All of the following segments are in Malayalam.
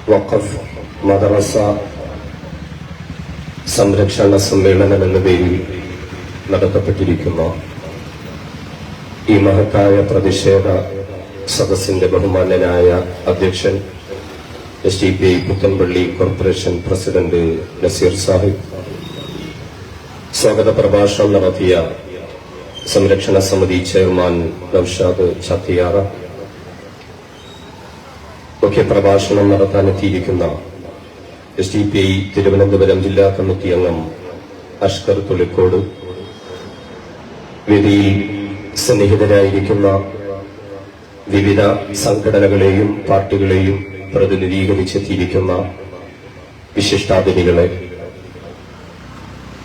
വഖഫ് മദ്രസ സംരക്ഷണ സമ്മേളനം എന്ന പേരിൽ നടത്തപ്പെട്ടിരിക്കുന്ന ഈ മഹത്തായ പ്രതിഷേധ സദസ്സിന്റെ ബഹുമാന്യനായ അധ്യക്ഷൻ SDPI Puthanpally corporation president Naseer Sahib, സ്വാഗത പ്രഭാഷണം നടത്തിയ സംരക്ഷണ സമിതി ചെയർമാൻ നൌഷാദ് ചാത്തിയാറ, മുഖ്യ പ്രഭാഷണം നടത്താനെത്തിയിരിക്കുന്ന SDPI തിരുവനന്തപുരം ജില്ലാ കമ്മിറ്റി അംഗം അഷ്കർ തുളിക്കോട്, വേദിയിൽ സന്നിഹിതരായിരിക്കുന്ന വിവിധ സംഘടനകളെയും പാർട്ടികളെയും പ്രതിനിധീകരിച്ചെത്തിയിരിക്കുന്ന വിശിഷ്ടാതിഥികളെ,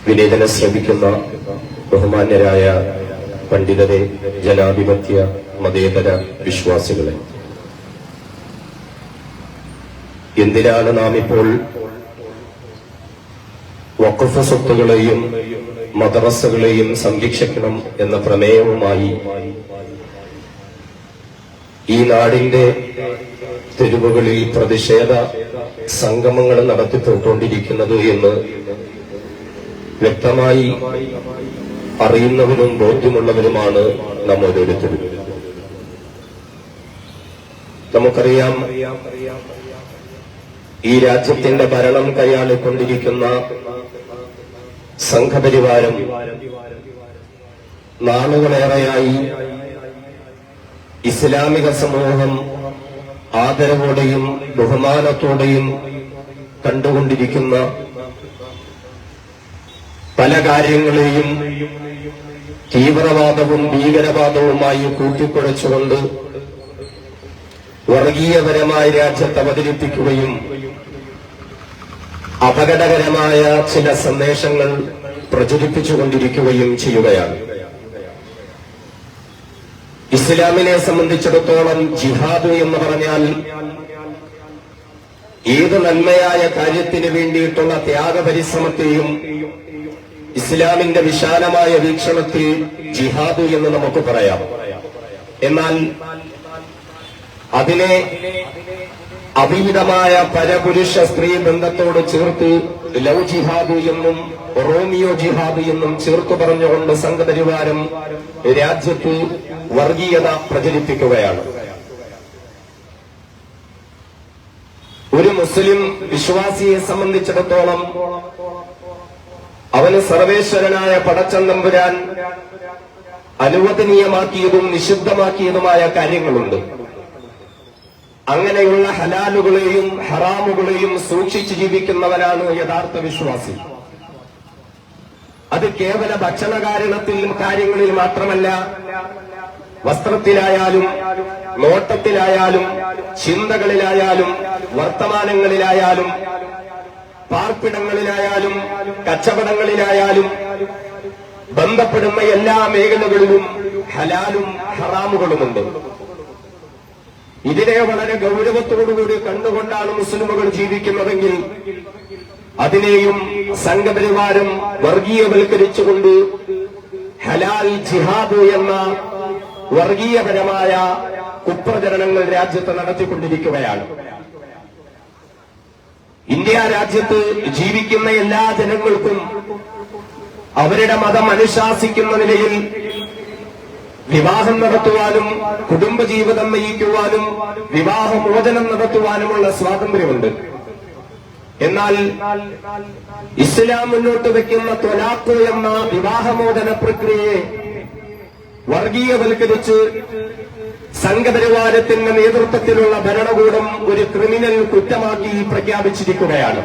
വിനേദനം ശ്രമിക്കുന്ന ബഹുമാന്യരായ പണ്ഡിതരെ, ജനാധിപത്യ മതേതര വിശ്വാസികളെ, എന്തിനാണ് നാം ഇപ്പോൾ വഖഫ് സ്വത്തുകളെയും മദ്രസകളെയും സംരക്ഷിക്കണം എന്ന പ്രമേയവുമായി ഈ നാടിന്റെ തെരുവുകളിൽ പ്രതിഷേധ സംഗമങ്ങൾ നടത്തിപ്പോയിക്കൊണ്ടിരിക്കുന്നത് എന്ന് വ്യക്തമായി അറിയുന്നവരും ബോധ്യമുള്ളവരുമാണ് നാം ഓരോരുത്തരും. നമുക്കറിയാം, ഈ രാജ്യത്തിന്റെ ഭരണം കൈയാളിക്കൊണ്ടിരിക്കുന്ന സംഘപരിവാരം നാളുകളേറെയായി ഇസ്ലാമിക സമൂഹം ആദരവോടെയും ബഹുമാനത്തോടെയും കണ്ടുകൊണ്ടിരിക്കുന്ന പല കാര്യങ്ങളെയും തീവ്രവാദവും ഭീകരവാദവുമായി കൂട്ടിക്കുഴച്ചുകൊണ്ട് വർഗീയപരമായ രാജ്യത്ത് അവതരിപ്പിക്കുകയും അപകടകരമായ ചില സന്ദേശങ്ങൾ പ്രചരിപ്പിച്ചുകൊണ്ടിരിക്കുകയും ചെയ്യുകയാണ്. ഇസ്ലാമിനെ സംബന്ധിച്ചിടത്തോളം ജിഹാദ് എന്ന് പറഞ്ഞാൽ ഏത് നന്മയായ കാര്യത്തിന് വേണ്ടിയിട്ടുള്ള ത്യാഗപരിശ്രമത്തെയും ഇസ്ലാമിന്റെ വിശാലമായ വീക്ഷണത്തിൽ ജിഹാദ് എന്ന് നമുക്ക് പറയാം. എന്നാൽ അതിനെ അവിഹിതമായ പരപുരുഷ സ്ത്രീ ബന്ധത്തോട് ചേർത്ത് ലവ് ജിഹാദ് എന്നും റോമിയോ ജിഹാദ് എന്നും ചേർത്ത് പറഞ്ഞുകൊണ്ട് സംഘപരിവാരം രാജ്യത്ത് വർഗീയത പ്രചരിപ്പിക്കുകയാണ്. ഒരു മുസ്ലിം വിശ്വാസിയെ സംബന്ധിച്ചിടത്തോളം അവന് സർവേശ്വരനായ പടച്ചൻ തമ്പുരാൻ അനുവദനീയമാക്കിയതും നിഷിദ്ധമാക്കിയതുമായ കാര്യങ്ങളുണ്ട്. അങ്ങനെയുള്ള ഹലാലുകളെയും ഹറാമുകളെയും സൂക്ഷിച്ചു ജീവിക്കുന്നവനാണ് യഥാർത്ഥ വിശ്വാസി. അത് കേവല ഭക്ഷണ കാര്യങ്ങളിൽ മാത്രമല്ല, വസ്ത്രത്തിലായാലും നോട്ടത്തിലായാലും ചിന്തകളിലായാലും വർത്തമാനങ്ങളിലായാലും പാർപ്പിടങ്ങളിലായാലും കച്ചവടങ്ങളിലായാലും ബന്ധപ്പെടുന്ന എല്ലാ മേഖലകളിലും ഹലാലും ഹറാമുകളുമുണ്ട്. ഇതിനെ വളരെ ഗൗരവത്തോടുകൂടി കണ്ടുകൊണ്ടാണ് മുസ്ലിമുകൾ ജീവിക്കുന്നതെങ്കിൽ അതിനെയും സംഘപരിവാരം വർഗീയവൽക്കരിച്ചുകൊണ്ട് ഹലാൽ ജിഹാദ് എന്ന വർഗീയപരമായ കുപ്രചരണങ്ങൾ രാജ്യത്ത് നടത്തിക്കൊണ്ടിരിക്കുകയാണ്. ഇന്ത്യ രാജ്യത്ത് ജീവിക്കുന്ന എല്ലാ ജനങ്ങൾക്കും അവരുടെ മതം അനുശാസിക്കുന്ന നിലയിൽ വിവാഹം നടത്തുവാനും കുടുംബജീവിതം നയിക്കുവാനും വിവാഹമോചനം നടത്തുവാനുമുള്ള സ്വാതന്ത്ര്യമുണ്ട്. എന്നാൽ ഇസ്ലാം മുന്നോട്ട് വയ്ക്കുന്ന ത്വലാഖ് എന്ന വിവാഹമോചന പ്രക്രിയയെ വർഗീയവൽക്കരിച്ച് സംഘപരിവാരത്തിന്റെ നേതൃത്വത്തിലുള്ള ഭരണകൂടം ഒരു ക്രിമിനൽ കുറ്റമാക്കി പ്രഖ്യാപിച്ചിരിക്കുകയാണ്.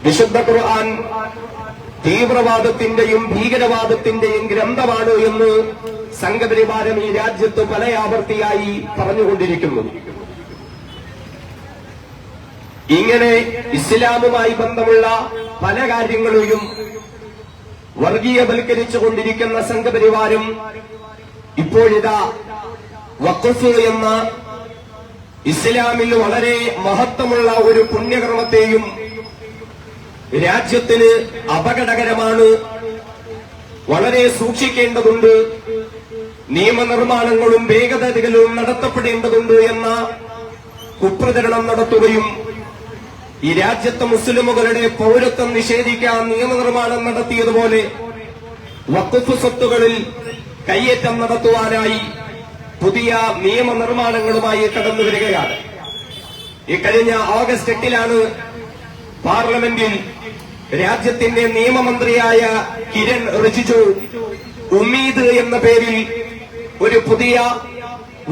വിശുദ്ധ ഖുർആൻ തീവ്രവാദത്തിന്റെയും ഭീകരവാദത്തിന്റെയും ഗ്രന്ഥമാണ് എന്ന് സംഘപരിവാരം ഈ രാജ്യത്ത് പല ആവർത്തിയായി പറഞ്ഞുകൊണ്ടിരിക്കുന്നു. ഇങ്ങനെ ഇസ്ലാമുമായി ബന്ധമുള്ള പല കാര്യങ്ങളെയും വർഗീയവൽക്കരിച്ചുകൊണ്ടിരിക്കുന്ന സംഘപരിവാരം ഇപ്പോഴിതാ വഖഫ് എന്ന ഇസ്ലാമിൽ വളരെ മഹത്വമുള്ള ഒരു പുണ്യകർമ്മത്തെയും രാജ്യത്തിന് അപകടകരമാണ്, വളരെ സൂക്ഷിക്കേണ്ടതുണ്ട്, നിയമനിർമ്മാണങ്ങളും വേഗതകളും നടത്തപ്പെടേണ്ടതുണ്ട് എന്ന കുപ്രചരണം നടത്തുകയും ഈ രാജ്യത്തെ മുസ്ലിമുകളുടെ പൗരത്വം നിഷേധിക്കാൻ നിയമനിർമ്മാണം നടത്തിയതുപോലെ വഖഫ് സ്വത്തുകളിൽ കയ്യേറ്റം നടത്തുവാനായി പുതിയ നിയമനിർമ്മാണങ്ങളുമായി കടന്നുവരികയാണ്. ഇക്കഴിഞ്ഞ ഓഗസ്റ്റ് 8 പാർലമെന്റിൽ രാജ്യത്തിന്റെ നിയമമന്ത്രിയായ കിരൺ റിജിജു ഉമ്മീദ് എന്ന പേരിൽ ഒരു പുതിയ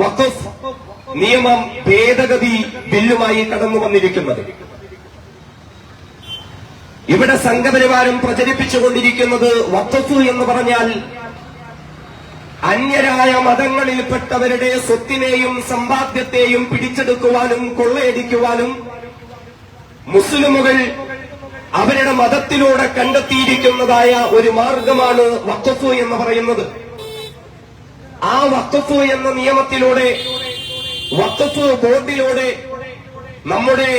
വഖഫ് നിയമം ഭേദഗതി ബില്ലുമായി കടന്നു വന്നിരിക്കുന്നത്. ഇവിടെ സംഘപരിവാരം പ്രചരിപ്പിച്ചുകൊണ്ടിരിക്കുന്നത് വഖഫ് എന്ന് പറഞ്ഞാൽ അന്യരായ മതങ്ങളിൽപ്പെട്ടവരുടെ സ്വത്തിനെയും സമ്പാദ്യത്തെയും പിടിച്ചെടുക്കുവാനും കൊള്ളയടിക്കുവാനും മുസ്ലിമുകൾ അവരുടെ മതത്തിലൂടെ കണ്ടെത്തിയിരിക്കുന്നതായ ഒരു മാർഗമാണ് വഖഫ് എന്ന് പറയുന്നത്. ആ വഖഫ് എന്ന നിയമത്തിലൂടെ, വഖഫ് ബോർഡിലൂടെ നമ്മുടെ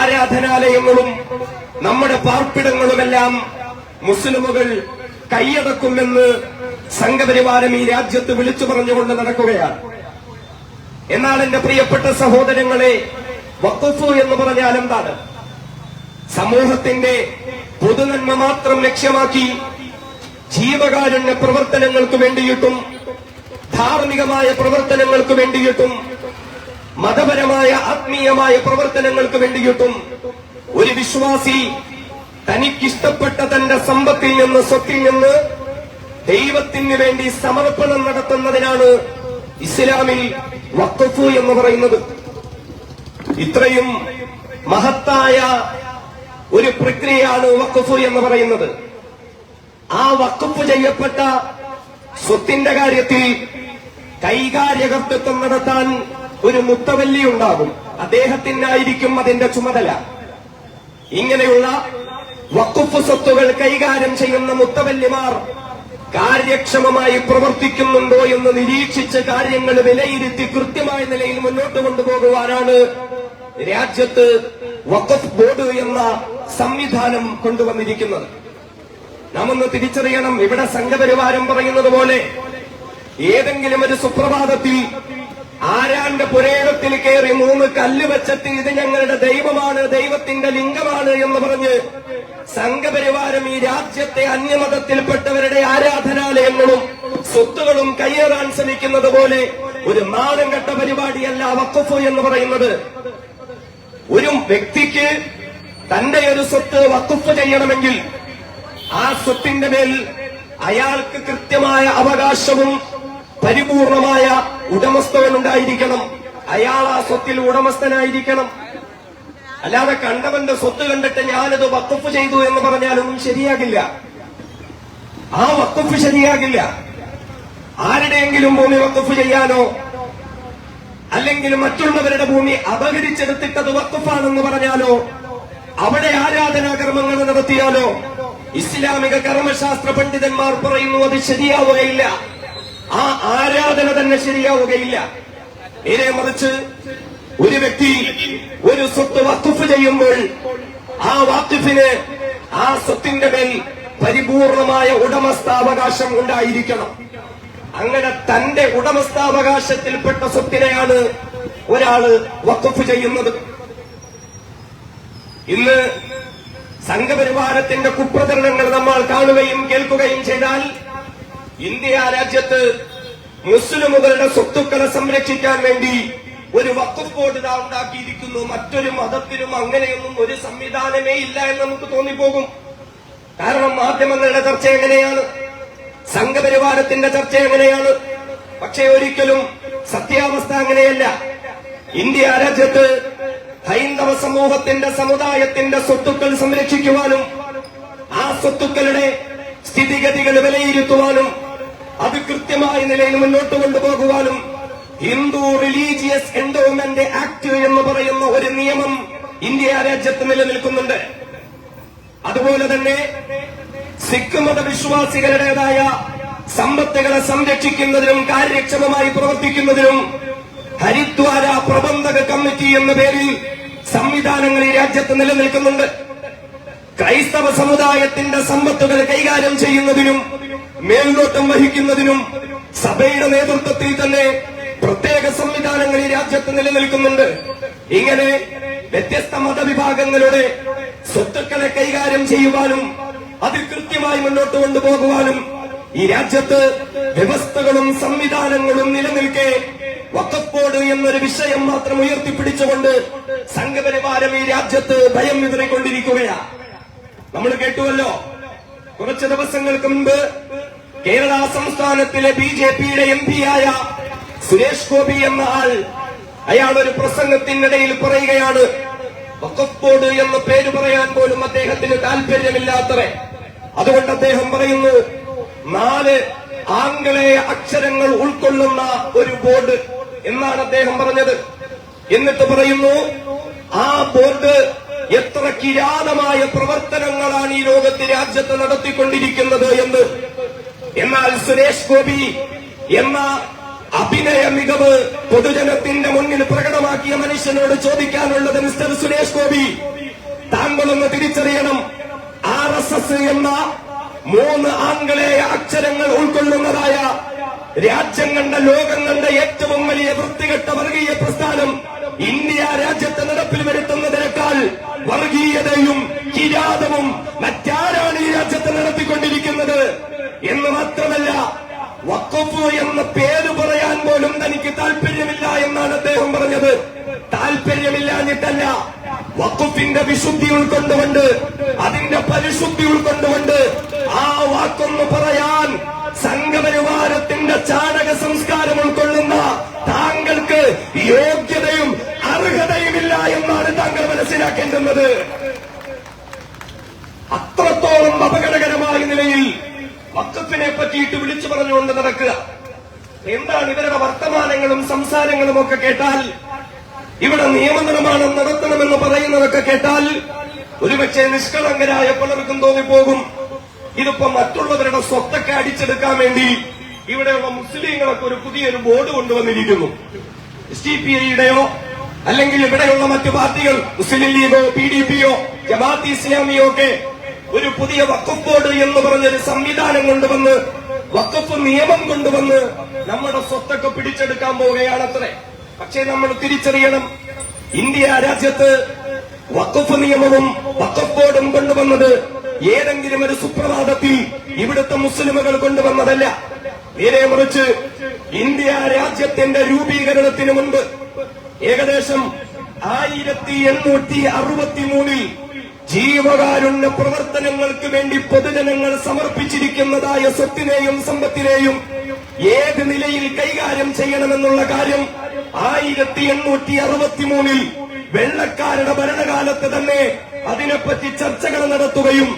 ആരാധനാലയങ്ങളും നമ്മുടെ പാർപ്പിടങ്ങളുമെല്ലാം മുസ്ലിമുകൾ കൈയടക്കുമെന്ന് സംഘപരിവാരം ഈ രാജ്യത്ത് വിളിച്ചു പറഞ്ഞുകൊണ്ട് നടക്കുകയാണ്. എന്നാൽ എന്റെ പ്രിയപ്പെട്ട സഹോദരങ്ങളെ, വഖഫ് എന്ന് പറഞ്ഞാൽ എന്താണ്? സമൂഹത്തിന്റെ പൊതുനന്മ മാത്രം ലക്ഷ്യമാക്കി ജീവകാരുണ്യ പ്രവർത്തനങ്ങൾക്ക് വേണ്ടിയിട്ടും ധാർമ്മികമായ പ്രവർത്തനങ്ങൾക്ക് വേണ്ടിയിട്ടും മതപരമായ ആത്മീയമായ പ്രവർത്തനങ്ങൾക്ക് വേണ്ടിയിട്ടും ഒരു വിശ്വാസി തനിക്കിഷ്ടപ്പെട്ട തന്റെ സമ്പത്തിൽ നിന്ന്, സ്വത്തിൽ നിന്ന് ദൈവത്തിന് വേണ്ടി സമർപ്പണം നടത്തുന്നതിനാണ് ഇസ്ലാമിൽ വഖഫ് എന്ന് പറയുന്നത്. ഇത്രയും മഹത്തായ ഒരു പ്രക്രിയയാണ് വഖഫ് എന്ന് പറയുന്നത്. ആ വഖഫ് ചെയ്യപ്പെട്ട സ്വത്തിന്റെ കാര്യത്തിൽ കൈകാര്യകർത്തൃത്വം നടത്താൻ ഒരു മുത്തവല്ലി ഉണ്ടാകും. അദ്ദേഹത്തിനായിരിക്കും അതിന്റെ ചുമതല. ഇങ്ങനെയുള്ള വഖഫ് സ്വത്തുകൾ കൈകാര്യം ചെയ്യുന്ന മുത്തവല്ലിമാർ കാര്യക്ഷമമായി പ്രവർത്തിക്കുന്നുണ്ടോ എന്ന് നിരീക്ഷിച്ച് കാര്യങ്ങൾ വിലയിരുത്തി കൃത്യമായ നിലയിൽ മുന്നോട്ട് കൊണ്ടുപോകുവാനാണ് രാജ്യത്ത് വഖഫ് ബോർഡ് എന്ന സംവിധാനം കൊണ്ടുവന്നിരിക്കുന്നത്. നാം ഒന്ന് തിരിച്ചറിയണം, ഇവിടെ സംഘപരിവാരം പറയുന്നത് പോലെ ഏതെങ്കിലും ഒരു സുപ്രഭാതത്തിൽ ആരാന്റെ പുരേടത്തിൽ കയറി 3 കല്ല് വെച്ചിട്ട് ഇത് ഞങ്ങളുടെ ദൈവമാണ്, ദൈവത്തിന്റെ ലിംഗമാണ് എന്ന് പറഞ്ഞ് സംഘപരിവാരം ഈ രാജ്യത്തെ അന്യമതത്തിൽപ്പെട്ടവരുടെ ആരാധനാലയങ്ങളും സ്വത്തുകളും കയ്യേറാൻ ശ്രമിക്കുന്നത് പോലെ ഒരു നാണം കെട്ട പരിപാടിയല്ല വഖഫ് എന്ന് പറയുന്നത്. ഒരു വ്യക്തിക്ക് തന്റെ ഒരു സ്വത്ത് വഖഫ് ചെയ്യണമെങ്കിൽ ആ സ്വത്തിന്റെ മേൽ അയാൾക്ക് കൃത്യമായ അവകാശവും പരിപൂർണമായ ഉടമസ്ഥതയും ഉണ്ടായിരിക്കണം. അയാൾ ആ സ്വത്തിൽ ഉടമസ്ഥനായിരിക്കണം. അല്ലാതെ കണ്ടവന്റെ സ്വത്ത് കണ്ടിട്ട് ഞാനത് വഖഫ് ചെയ്തു എന്ന് പറഞ്ഞാലൊന്നും ശരിയാകില്ല. ആ വഖഫ് ശരിയാകില്ല. ആരുടെയെങ്കിലും ഭൂമി വഖഫ് ചെയ്യാനോ അല്ലെങ്കിൽ മറ്റുള്ളവരുടെ ഭൂമി അപഹരിച്ചെടുത്തിട്ടത് വഖഫാണെന്ന് പറഞ്ഞാലോ അവിടെ ആരാധനാകർമ്മങ്ങൾ നടത്തിയാലോ ഇസ്ലാമിക കർമ്മശാസ്ത്ര പണ്ഡിതന്മാർ പറയുന്നു അത് ശരിയാവുകയില്ല. ആ ആരാധന തന്നെ ശരിയാവുകയില്ല. നേരെ മറിച്ച് ഒരു വ്യക്തി ഒരു സ്വത്ത് വഖഫ് ചെയ്യുമ്പോൾ ആ വഖഫിന് ആ സ്വത്തിന്റെ മേൽ പരിപൂർണമായ ഉടമസ്ഥാവകാശം ഉണ്ടായിരിക്കണം. അങ്ങനെ തന്റെ ഉടമസ്ഥാവകാശത്തിൽപ്പെട്ട സ്വത്തിനെയാണ് ഒരാള് വഖഫ് ചെയ്യുന്നത്. ഇന്ന് സംഘപരിവാരത്തിന്റെ കുപ്രചരണങ്ങൾ നമ്മൾ കാണുകയും കേൾക്കുകയും ചെയ്താൽ ഇന്ത്യ രാജ്യത്ത് മുസ്ലിമുകളുടെ സ്വത്തുക്കളെ സംരക്ഷിക്കാൻ വേണ്ടി ഒരു വഖഫ് ബോർഡ് ഉണ്ടാക്കിയിരിക്കുന്നു. മറ്റൊരു മതത്തിനും അങ്ങനെയൊന്നും ഒരു സംവിധാനമേ ഇല്ല എന്ന് നമുക്ക് തോന്നിപ്പോകും. കാരണം മാധ്യമങ്ങളുടെ ചർച്ച എങ്ങനെയാണ്, സംഘപരിവാരത്തിന്റെ ചർച്ച എങ്ങനെയാണ്. പക്ഷേ ഒരിക്കലും സത്യാവസ്ഥ അങ്ങനെയല്ല. ഇന്ത്യ രാജ്യത്ത് ഹൈന്ദവ സമൂഹത്തിന്റെ സമുദായത്തിന്റെ സ്വത്തുക്കൾ സംരക്ഷിക്കുവാനും ആ സ്വത്തുക്കളുടെ സ്ഥിതിഗതികൾ വിലയിരുത്തുവാനും അത് കൃത്യമായ നിലയിൽ മുന്നോട്ട് കൊണ്ടുപോകുവാനും ഹിന്ദു റിലീജിയസ് എൻഡോമെന്റ് ആക്ട് എന്ന് പറയുന്ന ഒരു നിയമം ഇന്ത്യ രാജ്യത്ത് നിലനിൽക്കുന്നുണ്ട്. അതുപോലെ തന്നെ സിഖ് മതവിശ്വാസികളുടേതായ സമ്പത്തുകളെ സംരക്ഷിക്കുന്നതിനും കാര്യക്ഷമമായി പ്രവർത്തിക്കുന്നതിനും ഹരിദ്വാര പ്രബന്ധക കമ്മിറ്റി എന്ന പേരിൽ സംവിധാനങ്ങൾ ഈ രാജ്യത്ത് നിലനിൽക്കുന്നുണ്ട്. ക്രൈസ്തവ സമുദായത്തിന്റെ സമ്പത്തുകൾ കൈകാര്യം ചെയ്യുന്നതിനും മേൽനോട്ടം വഹിക്കുന്നതിനും സഭയുടെ നേതൃത്വത്തിൽ തന്നെ പ്രത്യേക സംവിധാനങ്ങൾ ഈ രാജ്യത്ത് നിലനിൽക്കുന്നുണ്ട്. ഇങ്ങനെ വ്യത്യസ്ത മതവിഭാഗങ്ങളുടെ സ്വത്തുക്കളെ കൈകാര്യം ചെയ്യുവാനും അത് കൃത്യമായി മുന്നോട്ട് കൊണ്ടുപോകുവാനും ഈ രാജ്യത്ത് വ്യവസ്ഥകളും സംവിധാനങ്ങളും നിലനിൽക്കെ വഖഫ് ബോർഡ് എന്നൊരു വിഷയം മാത്രം ഉയർത്തിപ്പിടിച്ചുകൊണ്ട് സംഘപരിവാരം ഈ രാജ്യത്ത് ഭയം വിതറിക്കൊണ്ടിരിക്കുകയാണ്. നമ്മൾ കേട്ടുവല്ലോ, കുറച്ച് ദിവസങ്ങൾക്ക് മുൻപ് കേരള സംസ്ഥാനത്തിലെ ബിജെപിയുടെ എംപിയായ സുരേഷ് ഗോപി എന്ന അയാൾ ഒരു പ്രസംഗത്തിനിടയിൽ പറയുകയാണ്, വഖഫ് ബോർഡ് എന്ന പേര് പറയാൻ പോലും അദ്ദേഹത്തിന് താല്പര്യമില്ലാത്തവരെ. അതുകൊണ്ട് അദ്ദേഹം പറയുന്നു, 4 ആംഗലേയ അക്ഷരങ്ങൾ ഉൾക്കൊള്ളുന്ന ഒരു ബോർഡ് എന്നാണ് അദ്ദേഹം പറഞ്ഞത്. എന്നിട്ട് പറയുന്നു, ആ ബോർഡ് എത്ര കിരാതമായ പ്രവർത്തനങ്ങളാണ് ഈ ലോകത്ത് രാജ്യത്ത് നടത്തിക്കൊണ്ടിരിക്കുന്നത് എന്ന്. എന്നാൽ സുരേഷ് ഗോപി എന്ന അഭിനയ മികവ് പൊതുജനത്തിന്റെ മുന്നിൽ പ്രകടമാക്കിയ മനുഷ്യനോട് ചോദിക്കാനുള്ളത്, മിസ്റ്റർ സുരേഷ് ഗോപി, താങ്കളൊന്ന് തിരിച്ചറിയണം, RSS എന്ന 3 ആംഗലേയ അക്ഷരങ്ങൾ ഉൾക്കൊള്ളുന്നതായ രാജ്യം കണ്ട ലോകം കണ്ട ഏറ്റവും വലിയ വൃത്തികെട്ട വർഗീയ പ്രസ്ഥാനം ഇന്ത്യ രാജ്യത്ത് നടപ്പിൽ വരുത്തുന്നതിനേക്കാൾ വർഗീയതയും കിരാതവും മറ്റാരാണ് ഈ രാജ്യത്ത് നടത്തിക്കൊണ്ടിരിക്കുന്നത് എന്ന് മാത്രമല്ല, വഖഫ് എന്ന പേര് പറയാൻ പോലും തനിക്ക് താല്പര്യമില്ല എന്നാണ് അദ്ദേഹം പറഞ്ഞത്. താല്പര്യമില്ലാഞ്ഞിട്ടല്ല, വഖഫിന്റെ വിശുദ്ധി ഉൾക്കൊണ്ടുകൊണ്ട്, അതിന്റെ പരിശുദ്ധി ഉൾക്കൊണ്ടുകൊണ്ട് ആ വാക്കൊന്ന് പറയാൻ സംഘപരിവാരത്തിന്റെ ചാണക സംസ്കാരം ഉൾക്കൊള്ളുന്ന താങ്കൾക്ക് യോഗ്യതയും അർഹതയുമില്ല എന്നാണ് താങ്കൾ മനസ്സിലാക്കേണ്ടുന്നത്. അത്രത്തോളം അപകടകരമായ നിലയിൽ വഖഫിനെ പറ്റിയിട്ട് വിളിച്ചു പറഞ്ഞുകൊണ്ട് നടക്കുക. എന്താണ് ഇവരുടെ വർത്തമാനങ്ങളും സംസാരങ്ങളും ഒക്കെ കേട്ടാൽ, ഇവിടെ നിയമനിർമ്മാണം നടത്തണമെന്ന് പറയുന്നതൊക്കെ കേട്ടാൽ ഒരുപക്ഷെ നിഷ്കളങ്കരായ പലർക്കും തോന്നിപ്പോകും, ഇതിപ്പോ മറ്റുള്ളവരുടെ സ്വത്തൊക്കെ അടിച്ചെടുക്കാൻ വേണ്ടി ഇവിടെയുള്ള മുസ്ലിങ്ങളൊക്കെ ഒരു പുതിയൊരു ബോർഡ് കൊണ്ടുവന്നിരിക്കുന്നു. SDPIയുടെയോ അല്ലെങ്കിൽ ഇവിടെയുള്ള മറ്റു പാർട്ടികൾ, മുസ്ലിം ലീഗോ PDPയോ ജമാഅത്ത് ഇസ്ലാമിയോ ഒക്കെ ഒരു പുതിയ വഖഫ് ബോർഡ് എന്ന് പറഞ്ഞൊരു സംവിധാനം കൊണ്ടുവന്ന്, വഖഫ് നിയമം കൊണ്ടുവന്ന് നമ്മുടെ സ്വത്തൊക്കെ പിടിച്ചെടുക്കാൻ പോവുകയാണത്രേ. പക്ഷേ നമ്മൾ തിരിച്ചറിയണം, ഇന്ത്യ രാജ്യത്ത് വഖഫ് നിയമവും വഖഫ് ബോർഡും കൊണ്ടുവന്നത് ഏതെങ്കിലും ഒരു സുപ്രഭാതത്തിൽ ഇവിടുത്തെ മുസ്ലിമുകൾ കൊണ്ടുവന്നതല്ല. നേരെ മറിച്ച് ഇന്ത്യ രാജ്യത്തിന്റെ രൂപീകരണത്തിന് മുൻപ് ഏകദേശം 1863 ജീവകാരുണ്യ പ്രവർത്തനങ്ങൾക്ക് വേണ്ടി പൊതുജനങ്ങൾ സമർപ്പിച്ചിരിക്കുന്നതായ സ്വത്തിനെയും സമ്പത്തിനെയും ഏത് നിലയിൽ കൈകാര്യം ചെയ്യണമെന്നുള്ള കാര്യം 1863 വെള്ളക്കാരുടെ ഭരണകാലത്ത് തന്നെ അതിനെപ്പറ്റി ചർച്ചകൾ നടത്തുകയും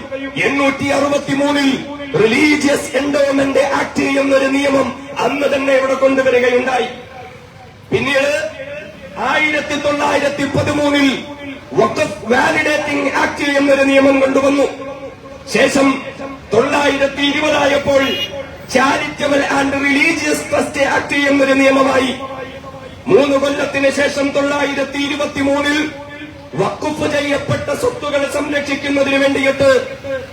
863 റിലീജിയസ് എൻഡോമെന്റ് ആക്ട് എന്നൊരു നിയമം അന്ന് തന്നെ ഇവിടെ കൊണ്ടുവരികയുണ്ടായി. പിന്നീട് 1913 വഖഫ് വാലിഡേറ്റിംഗ് ആക്ട് എന്നൊരു നിയമം കൊണ്ടുവന്നു. ശേഷം 920 charitable and religious trust act എന്നൊരു നിയമമായി. 3 കൊല്ലത്തിന് ശേഷം 923 വഖഫ് ചെയ്യപ്പെട്ട സ്വത്തുകൾ സംരക്ഷിക്കുന്നതിന് വേണ്ടിയിട്ട്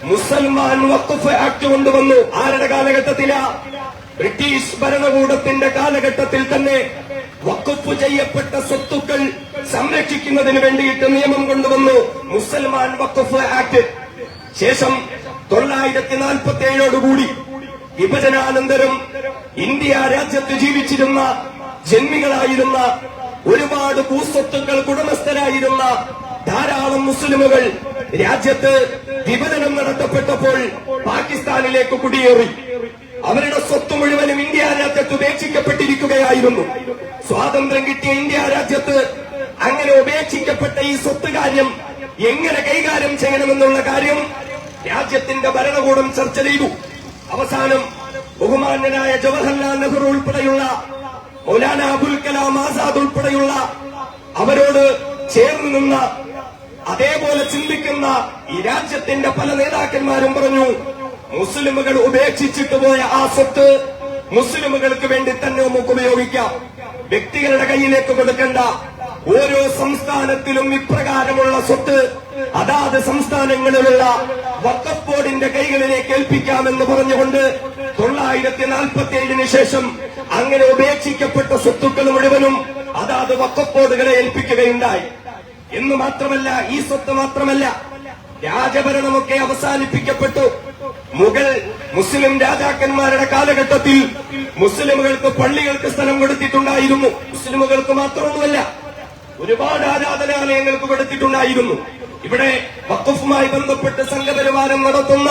മുസൽമാൻ വഖഫ് ആക്ട് കൊണ്ടുവന്നു. ആരുടെ കാലഘട്ടത്തിലാ? ബ്രിട്ടീഷ് ഭരണകൂടത്തിന്റെ കാലഘട്ടത്തിൽ തന്നെ വഖഫ് ചെയ്യപ്പെട്ട സ്വത്തുക്കൾ സംരക്ഷിക്കുന്നതിന് വേണ്ടിയിട്ട് നിയമം കൊണ്ടുവന്നു, മുസൽമാൻ വഖഫ് ആക്ട്. ശേഷം 947 വിഭജനാനന്തരം ഇന്ത്യ രാജ്യത്ത് ജീവിച്ചിരുന്ന ജന്മികളായിരുന്ന ഒരുപാട് ഭൂസ്വത്തുക്കൾ ഉടമസ്ഥരായിരുന്ന ധാരാളം മുസ്ലിമുകൾ രാജ്യത്ത് വിഭജനം നടത്തപ്പെട്ടപ്പോൾ പാകിസ്ഥാനിലേക്ക് കുടിയേറി. അവരുടെ സ്വത്ത് മുഴുവനും ഇന്ത്യ രാജ്യത്ത് ഉപേക്ഷിക്കപ്പെട്ടിരിക്കുകയായിരുന്നു. സ്വാതന്ത്ര്യം കിട്ടിയ ഇന്ത്യ രാജ്യത്ത് അങ്ങനെ ഉപേക്ഷിക്കപ്പെട്ട ഈ സ്വത്ത് കാര്യം എങ്ങനെ കൈകാര്യം ചെയ്യണമെന്നുള്ള കാര്യം രാജ്യത്തിന്റെ ഭരണകൂടം ചർച്ച ചെയ്തു. അവസാനം ബഹുമാന്യനായ ജവഹർലാൽ നെഹ്റു ഉൾപ്പെടെയുള്ള മൗലാന അബുൽ കലാം ആസാദ് ഉൾപ്പെടെയുള്ള അവരോട് ചേർന്ന് നിന്ന അതേപോലെ ചിന്തിക്കുന്ന ഈ രാജ്യത്തിന്റെ പല നേതാക്കന്മാരും പറഞ്ഞു, മുസ്ലിമുകൾ ഉപേക്ഷിച്ചിട്ട് പോയ ആ സ്വത്ത് മുസ്ലിമുകൾക്ക് വേണ്ടി തന്നെ നമുക്ക് ഉപയോഗിക്കാം, വ്യക്തികളുടെ കയ്യിലേക്ക് കൊടുക്കണ്ട. ഓരോ സംസ്ഥാനത്തിലും ഇപ്രകാരമുള്ള സ്വത്ത് അതാത് സംസ്ഥാനങ്ങളിലുള്ള വഖഫ് ബോർഡിന്റെ കൈകളിലേക്ക് ഏൽപ്പിക്കാമെന്ന് പറഞ്ഞുകൊണ്ട് 947 ശേഷം അങ്ങനെ ഉപേക്ഷിക്കപ്പെട്ട സ്വത്തുക്കൾ മുഴുവനും അതാത് വഖഫ് ബോർഡുകളെ ഏൽപ്പിക്കുകയുണ്ടായി. എന്ന് മാത്രമല്ല, ഈ സ്വത്ത് മാത്രമല്ല, രാജഭരണമൊക്കെ അവസാനിപ്പിക്കപ്പെട്ടു. മുഗൾ മുസ്ലിം രാജാക്കന്മാരുടെ കാലഘട്ടത്തിൽ മുസ്ലിമുകൾക്ക് പള്ളികൾക്ക് സ്ഥലം കൊടുത്തിട്ടുണ്ടായിരുന്നു. മുസ്ലിമുകൾക്ക് മാത്രമൊന്നുമല്ല, ഒരുപാട് ആരാധനാലയങ്ങൾക്ക് കൊടുത്തിട്ടുണ്ടായിരുന്നു. ഇവിടെ വഖഫുമായി ബന്ധപ്പെട്ട് സംഘപരിവാരം നടത്തുന്ന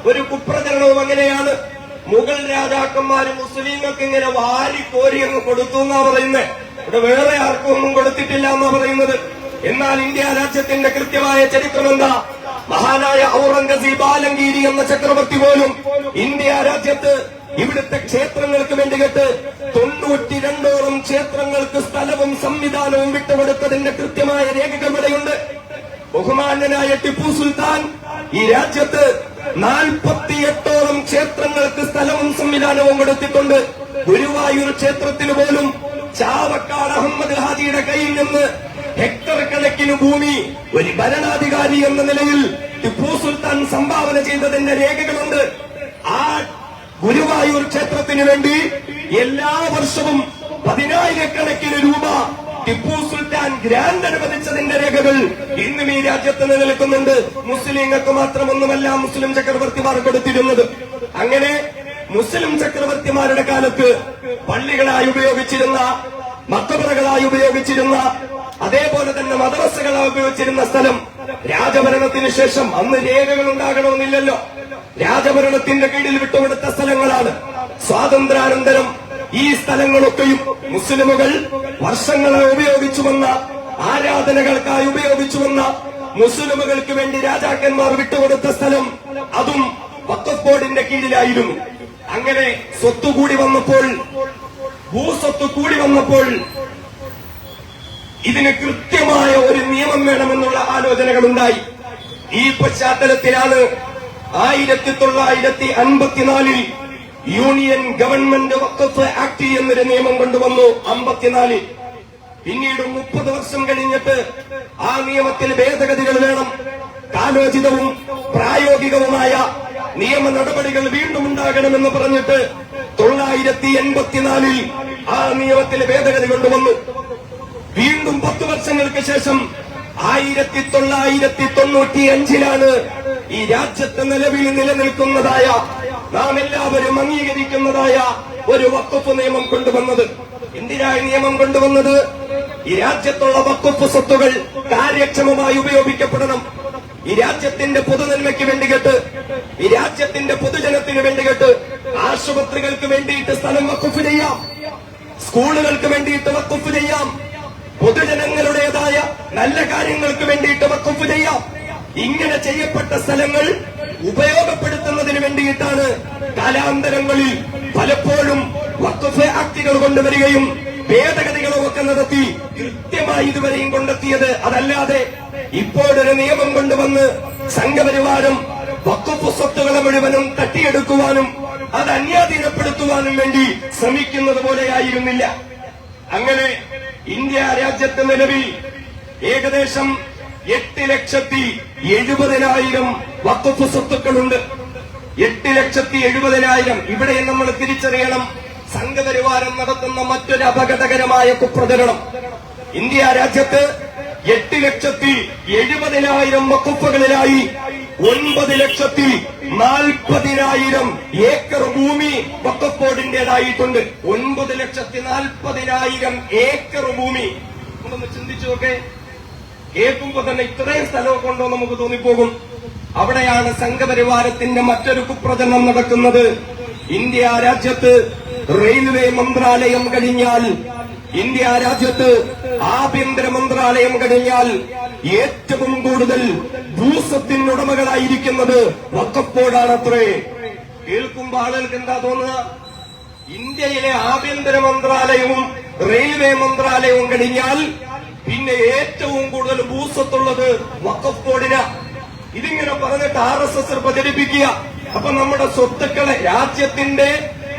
ഒരു കുപ്രചരണവും അങ്ങനെയാണ്. മുഗൾ രാജാക്കന്മാര് മുസ്ലിങ്ങൾക്ക് ഇങ്ങനെ വാരിക്കോരി അങ്ങ് കൊടുത്തു എന്നാ പറയുന്നത്. ഇവിടെ വേറെ ആർക്കും ഒന്നും കൊടുത്തിട്ടില്ല എന്നാ പറയുന്നത്. എന്നാൽ ഇന്ത്യ രാജ്യത്തിന്റെ കൃത്യമായ ചരിത്രം എന്താ? മഹാനായ ഔറംഗസീബ് ആലംഗീരി എന്ന ചക്രവർത്തി പോലും ഇന്ത്യ രാജ്യത്ത് ഇവിടുത്തെ ക്ഷേത്രങ്ങൾക്ക് വേണ്ടിയിട്ട് 92ഓളം ക്ഷേത്രങ്ങൾക്ക് സ്ഥലവും സംവിധാനവും വിട്ടുകൊടുത്തതിന്റെ കൃത്യമായ രേഖകൾ ഇവിടെയുണ്ട്. ബഹുമാന്യനായ ടിപ്പു സുൽത്താൻ ഈ രാജ്യത്ത് 48ഓളം ക്ഷേത്രങ്ങൾക്ക് സ്ഥലവും സംവിധാനവും കൊടുത്തിട്ടുണ്ട്. ഗുരുവായൂർ ക്ഷേത്രത്തിന് പോലും ചാവക്കാട് അഹമ്മദ് ഹാജിയുടെ കയ്യിൽ നിന്ന് ഹെക്ടർ കണക്കിന് ഭൂമി ഒരു ഭരണാധികാരി എന്ന നിലയിൽ ടിപ്പു സുൽത്താൻ സംഭാവന ചെയ്തതിന്റെ രേഖകളുണ്ട്. ആ ഗുരുവായൂർ ക്ഷേത്രത്തിന് വേണ്ടി എല്ലാ വർഷവും 10,000-കണക്കിന് രൂപ ടിപ്പു സുൽത്താൻ ഗ്രാന്റ് അനുവദിച്ചതിന്റെ രേഖകൾ ഇന്നും ഈ രാജ്യത്ത് നിലനിൽക്കുന്നുണ്ട്. മുസ്ലിങ്ങൾക്ക് മാത്രമൊന്നുമല്ല മുസ്ലിം ചക്രവർത്തിമാർ കൊടുത്തിരുന്നത്. അങ്ങനെ മുസ്ലിം ചക്രവർത്തിമാരുടെ കാലത്ത് പള്ളികളായി ഉപയോഗിച്ചിരുന്ന, മക്ബറകളായി ഉപയോഗിച്ചിരുന്ന, അതേപോലെ തന്നെ മദ്രസകളായി ഉപയോഗിച്ചിരുന്ന സ്ഥലം രാജഭരണത്തിന് ശേഷം, അന്ന് രേഖകൾ ഉണ്ടാകണമെന്നില്ലല്ലോ, രാജഭരണത്തിന്റെ കീഴിൽ വിട്ടുകൊടുത്ത സ്ഥലങ്ങളാണ്. സ്വാതന്ത്ര്യാനന്തരം ഈ സ്ഥലങ്ങളൊക്കെയും മുസ്ലിമുകൾ വർഷങ്ങളെ ഉപയോഗിച്ചുവന്ന, ആരാധനകൾക്കായി ഉപയോഗിച്ചുവന്ന, മുസ്ലിമുകൾക്ക് വേണ്ടി രാജാക്കന്മാർ വിട്ടുകൊടുത്ത സ്ഥലം അതും വഖഫ് ബോർഡിന്റെ കീഴിലായിരുന്നു. അങ്ങനെ സ്വത്ത് കൂടി വന്നപ്പോൾ, ഭൂസ്വത്ത് കൂടി വന്നപ്പോൾ ഇതിന് കൃത്യമായ ഒരു നിയമം വേണമെന്നുള്ള ആലോചനകൾ ഉണ്ടായി. ഈ പശ്ചാത്തലത്തിലാണ് 1954 യൂണിയൻ ഗവൺമെന്റ് വഖഫ് ആക്ട് എന്നൊരു നിയമം കൊണ്ടുവന്നു. 54 പിന്നീട് 30 വർഷം കഴിഞ്ഞിട്ട് ആ നിയമത്തിൽ ഭേദഗതികൾ വേണം. കാലോചിതവും പ്രായോഗികവുമായ നിയമ നടപടികൾ വീണ്ടും ഉണ്ടാകണമെന്ന് പറഞ്ഞിട്ട് 984 ആ നിയമത്തിൽ ഭേദഗതി കൊണ്ടുവന്നു. വീണ്ടും 10 വർഷങ്ങൾക്ക് ശേഷം 1995 ഈ രാജ്യത്ത് നിലവിൽ നിലനിൽക്കുന്നതായ, നാം എല്ലാവരും അംഗീകരിക്കുന്നതായ ഒരു വഖഫ് നിയമം കൊണ്ടുവന്നത്. എന്തിനായി നിയമം കൊണ്ടുവന്നത്? ഈ രാജ്യത്തുള്ള വഖഫ് സ്വത്തുകൾ കാര്യക്ഷമമായി ഉപയോഗിക്കപ്പെടണം. ഈ രാജ്യത്തിന്റെ പൊതുനന്മയ്ക്ക് വേണ്ടിയിട്ട്, ഈ രാജ്യത്തിന്റെ പൊതുജനത്തിന് വേണ്ടിയിട്ട്, ആശുപത്രികൾക്ക് വേണ്ടിയിട്ട് സ്ഥലം വഖഫ് ചെയ്യാം, സ്കൂളുകൾക്ക് വേണ്ടിയിട്ട് വഖഫ് ചെയ്യാം, പൊതുജനങ്ങളുടേതായ നല്ല കാര്യങ്ങൾക്ക് വേണ്ടിയിട്ട് വഖഫ് ചെയ്യാം. ഇങ്ങനെ ചെയ്യപ്പെട്ട സ്ഥലങ്ങൾ ഉപയോഗപ്പെടുത്തുന്നതിന് വേണ്ടിയിട്ടാണ് കാലാന്തരങ്ങളിൽ പലപ്പോഴും വഖഫ് ആക്ടുകൾ കൊണ്ടുവരികയും ഭേദഗതികളും ഒക്കെ നടത്തി കൃത്യമായി ഇതുവരെയും കൊണ്ടെത്തിയത്. അതല്ലാതെ ഇപ്പോഴൊരു നിയമം കൊണ്ടുവന്ന് സംഘപരിവാരം വഖഫ് സ്വത്തുകളെ മുഴുവനും തട്ടിയെടുക്കുവാനും അത് അന്യാധീനപ്പെടുത്തുവാനും വേണ്ടി ശ്രമിക്കുന്നത് പോലെയായിരുന്നില്ല. അങ്ങനെ ഇന്ത്യ രാജ്യത്ത് നിലവിൽ ഏകദേശം 8,70,000 വഖഫ് സ്വത്തുക്കളുണ്ട്. 8,70,000. ഇവിടെ നമ്മൾ തിരിച്ചറിയണം, സംഘപരിവാരം നടത്തുന്ന മറ്റൊരു അപകടകരമായ കുപ്രചരണം. ഇന്ത്യ രാജ്യത്ത് 8,70,000 വഖഫുകളിലായി 9,40,000 ഏക്കർ ഭൂമി വഖഫ് ബോർഡിന്റേതായിട്ടുണ്ട്. 9,40,000 ഏക്കർ ഭൂമി. നമ്മളൊന്ന് ചിന്തിച്ചു നോക്കേ. കേൾക്കുമ്പോ തന്നെ ഇത്രയും സ്ഥലമൊക്കെ ഉണ്ടോ നമുക്ക് തോന്നിപ്പോകും. അവിടെയാണ് സംഘപരിവാരത്തിന്റെ മറ്റൊരു കുപ്രചരണം നടക്കുന്നത്. ഇന്ത്യ രാജ്യത്ത് റെയിൽവേ മന്ത്രാലയം കഴിഞ്ഞാൽ, ഇന്ത്യ രാജ്യത്ത് ആഭ്യന്തര മന്ത്രാലയം കഴിഞ്ഞാൽ ഏറ്റവും കൂടുതൽ ഭൂസ്വത്തിനുടമകളായിരിക്കുന്നത് വഖഫ് ബോർഡാണത്രേ. കേൾക്കുമ്പോൾ ആളുകൾക്ക് എന്താ തോന്നുക? ഇന്ത്യയിലെ ആഭ്യന്തര മന്ത്രാലയവും റെയിൽവേ മന്ത്രാലയവും കഴിഞ്ഞാൽ പിന്നെ ഏറ്റവും കൂടുതൽ ഭൂസ്വത്തുള്ളത് വഖഫ് ബോർഡിനാ. ഇതിങ്ങനെ പറഞ്ഞിട്ട് RSS പ്രചരിപ്പിക്കുക. അപ്പൊ നമ്മുടെ സ്വത്തുക്കളെ, രാജ്യത്തിന്റെ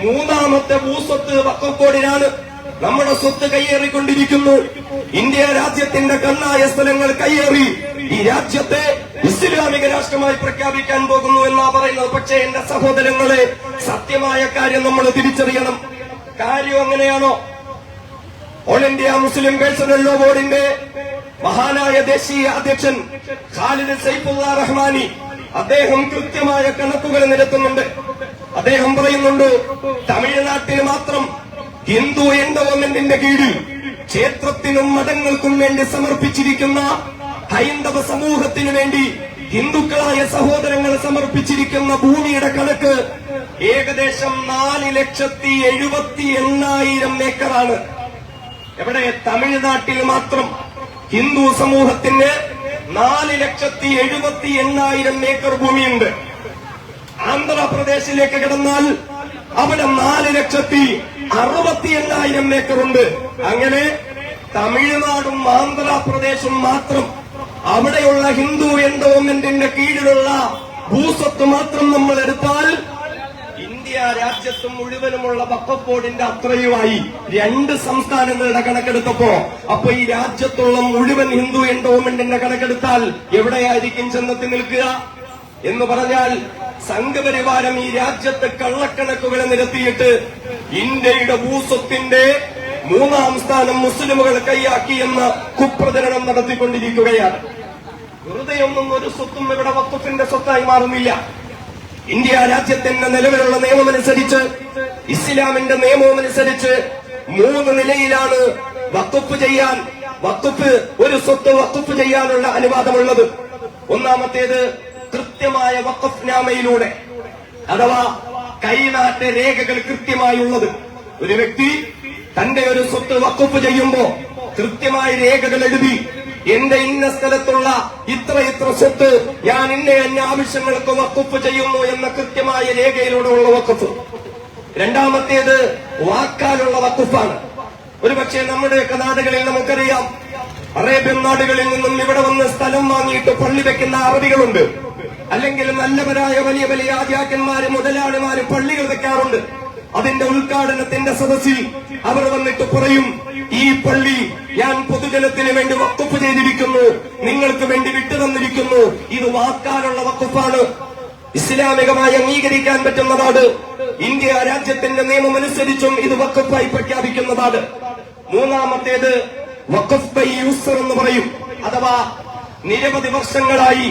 3ാമത്തെ ഭൂസ്വത്ത് വഖഫ് ബോർഡിനാണ്. നമ്മുടെ സ്വത്ത് കയ്യേറിക്കൊണ്ടിരിക്കുന്നു. ഇന്ത്യ രാജ്യത്തിന്റെ കണ്ണായ സ്ഥലങ്ങൾ കയ്യേറി ഈ രാജ്യത്തെ ഇസ്ലാമിക രാഷ്ട്രമായി പ്രഖ്യാപിക്കാൻ പോകുന്നു എന്നാ പറയുന്നത്. പക്ഷേ എന്റെ സഹോദരങ്ങളെ, സത്യമായ കാര്യം നമ്മൾ തിരിച്ചറിയണം. കാര്യം അങ്ങനെയാണോ? All India Muslim personal law ബോർഡിന്റെ മഹാനായ ദേശീയ അധ്യക്ഷൻ ഖാലിദ് സൈഫുള്ള റഹ്മാനി അദ്ദേഹം കൃത്യമായ കണക്കുകൾ നിരത്തുന്നുണ്ട്. അദ്ദേഹം പറയുന്നുണ്ട്, തമിഴ്നാട്ടിൽ മാത്രം ഹിന്ദു എൻഡോവ്മെന്റിന്റെ കീഴിൽ ക്ഷേത്രത്തിനും മതങ്ങൾക്കും വേണ്ടി സമർപ്പിച്ചിരിക്കുന്ന ഹൈന്ദവ സമൂഹത്തിനു വേണ്ടി ഹിന്ദുക്കളായ സഹോദരങ്ങൾ സമർപ്പിച്ചിരിക്കുന്ന ഭൂമിയുടെ കണക്ക് ഏകദേശം 4,70,8,000 ഏക്കറാണ്. എവിടെ? തമിഴ്നാട്ടിൽ മാത്രം ഹിന്ദു സമൂഹത്തിന് 4,70,8,000 ഏക്കർ ഭൂമിയുണ്ട്. ആന്ധ്രാപ്രദേശിലേക്ക് കിടന്നാൽ അവിടെ 4,68,000 ഏക്കറുണ്ട്. അങ്ങനെ തമിഴ്നാടും ആന്ധ്രാപ്രദേശും മാത്രം അവിടെയുള്ള ഹിന്ദു എൻഡോവ്മെന്റിന്റെ കീഴിലുള്ള ഭൂസ്വത്ത് മാത്രം നമ്മൾ എടുത്താൽ ഇന്ത്യ രാജ്യത്ത് മുഴുവനുമുള്ള വഖഫ് ബോർഡിന്റെ അത്രയുമായി 2 സംസ്ഥാനങ്ങളുടെ കണക്കെടുത്തപ്പോ അപ്പൊ ഈ രാജ്യത്തുള്ള മുഴുവൻ ഹിന്ദു എൻഡോവ്മെന്റിന്റെ കണക്കെടുത്താൽ എവിടെയായിരിക്കും ചെന്നെത്തി നിൽക്കുക എന്ന് പറഞ്ഞാൽ, സംഘപരിവാരം ഈ രാജ്യത്ത് കള്ളക്കണക്കുകളെ നിരത്തിയിട്ട് ഇന്ത്യയുടെ ഭൂസ്വത്തിന്റെ 3ാം സ്ഥാനം മുസ്ലിമുകൾ കൈയാക്കിയെന്ന് കുപ്രചരണം നടത്തിക്കൊണ്ടിരിക്കുകയാണ്. വെറുതെയൊന്നും ഒരു സ്വത്തും ഇവിടെ വഖഫിന്റെ സ്വത്തായി മാറുന്നില്ല. ഇന്ത്യ രാജ്യത്തിന്റെ നിലവിലുള്ള നിയമമനുസരിച്ച്, ഇസ്ലാമിന്റെ നിയമമനുസരിച്ച് 3 നിലയിലാണ് ഒരു സ്വത്ത് വഖഫ് ചെയ്യാനുള്ള അനുവാദമുള്ളത്. ഒന്നാമത്തേത് കൃത്യമായ വഖഫ് നാമയിലൂടെ, അഥവാ കൈമാറ്റ രേഖകൾ കൃത്യമായുള്ളത്. ഒരു വ്യക്തി തന്റെ ഒരു സ്വത്ത് വഖഫ് ചെയ്യുമ്പോ കൃത്യമായ രേഖകൾ എഴുതി, എന്റെ ഇന്ന സ്ഥലത്തുള്ള ഇത്ര സ്വത്ത് ഞാൻ ഇന്ന ആവശ്യങ്ങൾക്ക് വഖഫ് ചെയ്യുന്നു എന്ന കൃത്യമായ രേഖയിലൂടെയുള്ള വഖഫ്. രണ്ടാമത്തേത് വാക്കാലുള്ള വഖഫാണ്. ഒരുപക്ഷെ നമ്മുടെയൊക്കെ നാടുകളിൽ നമുക്കറിയാം, അറേബ്യൻ നാടുകളിൽ നിന്നും ഇവിടെ വന്ന് സ്ഥലം വാങ്ങിയിട്ട് പള്ളി വെക്കുന്ന അറബികളുണ്ട്. അല്ലെങ്കിൽ നല്ലവരായ വലിയ വലിയ രാജാക്കന്മാര്, മുതലാളിമാര് പള്ളികൾ വെക്കാറുണ്ട്. അതിന്റെ ഉദ്ഘാടനത്തിന്റെ സദസ്സിൽ അവർ വന്നിട്ട് പറയും, ഈ പള്ളി ഞാൻ പൊതുജനത്തിന് വേണ്ടി വഖഫ് ചെയ്തിരിക്കുന്നു, നിങ്ങൾക്ക് വേണ്ടി വിട്ടുതന്നിരിക്കുന്നു. ഇത് വാക്കാലുള്ള വഖഫാണ്, ഇസ്ലാമികമായി അംഗീകരിക്കാൻ പറ്റുന്നതാണ്. ഇന്ത്യ രാജ്യത്തിന്റെ നിയമമനുസരിച്ചും ഇത് വഖഫായി പ്രഖ്യാപിക്കുന്നതാണ്. മൂന്നാമത്തേത് വഖഫ് ബൈ യൂസർ എന്ന് പറയും. അഥവാ നിരവധി വർഷങ്ങളായി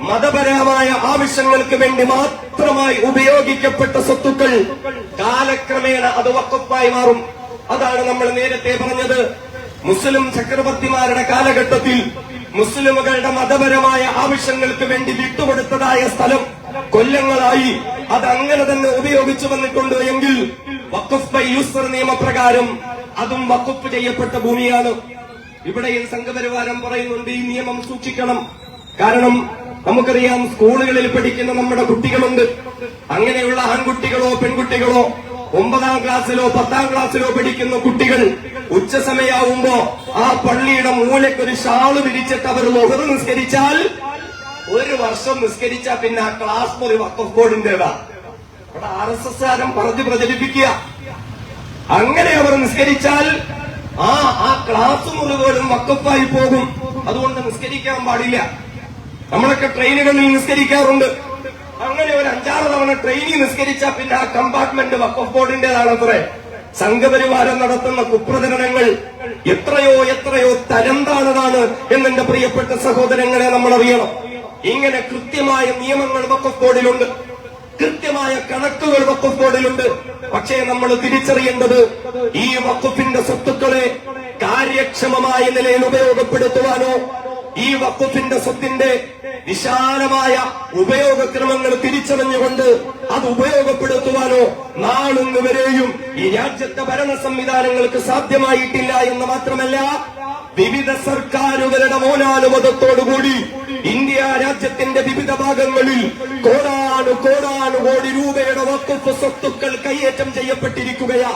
മതപരമായ ആവശ്യങ്ങൾക്ക് വേണ്ടി മാത്രമായി ഉപയോഗിക്കപ്പെട്ട സ്വത്തുക്കൾ കാലക്രമേണ അത് വഖഫായി മാറും. അതാണ് നമ്മൾ നേരത്തെ പറഞ്ഞത്. മുസ്ലിം ചക്രവർത്തിമാരുടെ കാലഘട്ടത്തിൽ മുസ്ലിമുകളുടെ മതപരമായ ആവശ്യങ്ങൾക്ക് വേണ്ടി വിട്ടുകൊടുത്തതായ സ്ഥലം കൊല്ലങ്ങളായി അത് അങ്ങനെ തന്നെ ഉപയോഗിച്ചു വന്നിട്ടുണ്ട് എങ്കിൽ വഖഫ് ബൈ യൂസർ നിയമപ്രകാരം അതും വഖഫ് ചെയ്യപ്പെട്ട ഭൂമിയാണ്. ഇവിടെയും സംഘപരിവാരം പറയുന്നുണ്ട്, ഈ നിയമം സൂക്ഷിക്കണം. കാരണം നമുക്കറിയാം, സ്കൂളുകളിൽ പഠിക്കുന്ന നമ്മുടെ കുട്ടികളുണ്ട്. അങ്ങനെയുള്ള ആൺകുട്ടികളോ പെൺകുട്ടികളോ 9ാം ക്ലാസ്സിലോ 10ാം ക്ലാസ്സിലോ പഠിക്കുന്ന കുട്ടികൾ ഉച്ചസമയാവുമ്പോ ആ പള്ളിയുടെ മൂലക്കൊരു ഷാള് വിരിച്ചിട്ട് അവർ ളുഹർ നിസ്കരിച്ചാൽ 1 വർഷം നിസ്കരിച്ചാൽ പിന്നെ ആ ക്ലാസ് ഒരു വഖഫ് ബോർഡിന്റേതാ. അവിടെ RSS പറഞ്ഞു പ്രചരിപ്പിക്കുക. അങ്ങനെ അവർ നിസ്കരിച്ചാൽ ആ ക്ലാസ് മുറി പോലും വഖഫായി പോകും. അതുകൊണ്ട് നിസ്കരിക്കാൻ പാടില്ല. നമ്മളൊക്കെ ട്രെയിനുകളിൽ നിസ്കരിക്കാറുണ്ട്. അങ്ങനെ ഒരു 5-6 തവണ ട്രെയിനിൽ നിസ്കരിച്ചാൽ പിന്നെ ആ കമ്പാർട്ട്മെന്റ് വഖഫ് ബോർഡിന്റേതാണത്രേ. സംഘപരിവാരം നടത്തുന്ന കുപ്രചരണങ്ങൾ എത്രയോ തരം താണതാണ് എന്നെന്റെ പ്രിയപ്പെട്ട സഹോദരങ്ങളെ നമ്മൾ അറിയണം. ഇങ്ങനെ കൃത്യമായ നിയമങ്ങൾ വഖഫ് ബോർഡിലുണ്ട്, കൃത്യമായ കണക്കുകൾ വഖഫ് ബോർഡിലുണ്ട്. പക്ഷേ നമ്മൾ തിരിച്ചറിയേണ്ടത്, ഈ വഖഫിന്റെ സ്വത്തുക്കളെ കാര്യക്ഷമമായ നിലയിൽ ഉപയോഗപ്പെടുത്തുവാനോ ഈ വഖഫിന്റെ സ്വത്തിന്റെ വിശാലമായ ഉപയോഗക്രമങ്ങൾ തിരിച്ചറിഞ്ഞുകൊണ്ട് അത് ഉപയോഗപ്പെടുത്തുവാനോ നാളിന്ന് വരെയും ഈ രാജ്യത്തെ ഭരണ സംവിധാനങ്ങൾക്ക് സാധ്യമായിട്ടില്ല എന്ന് മാത്രമല്ല, വിവിധ സർക്കാരുകളുടെ മൗനാനുമതത്തോടുകൂടി ഇന്ത്യ രാജ്യത്തിന്റെ വിവിധ ഭാഗങ്ങളിൽ കോടാനുകോടി രൂപയുടെ വഖഫ് സ്വത്തുക്കൾ കൈയേറ്റം ചെയ്യപ്പെട്ടിരിക്കുകയാ.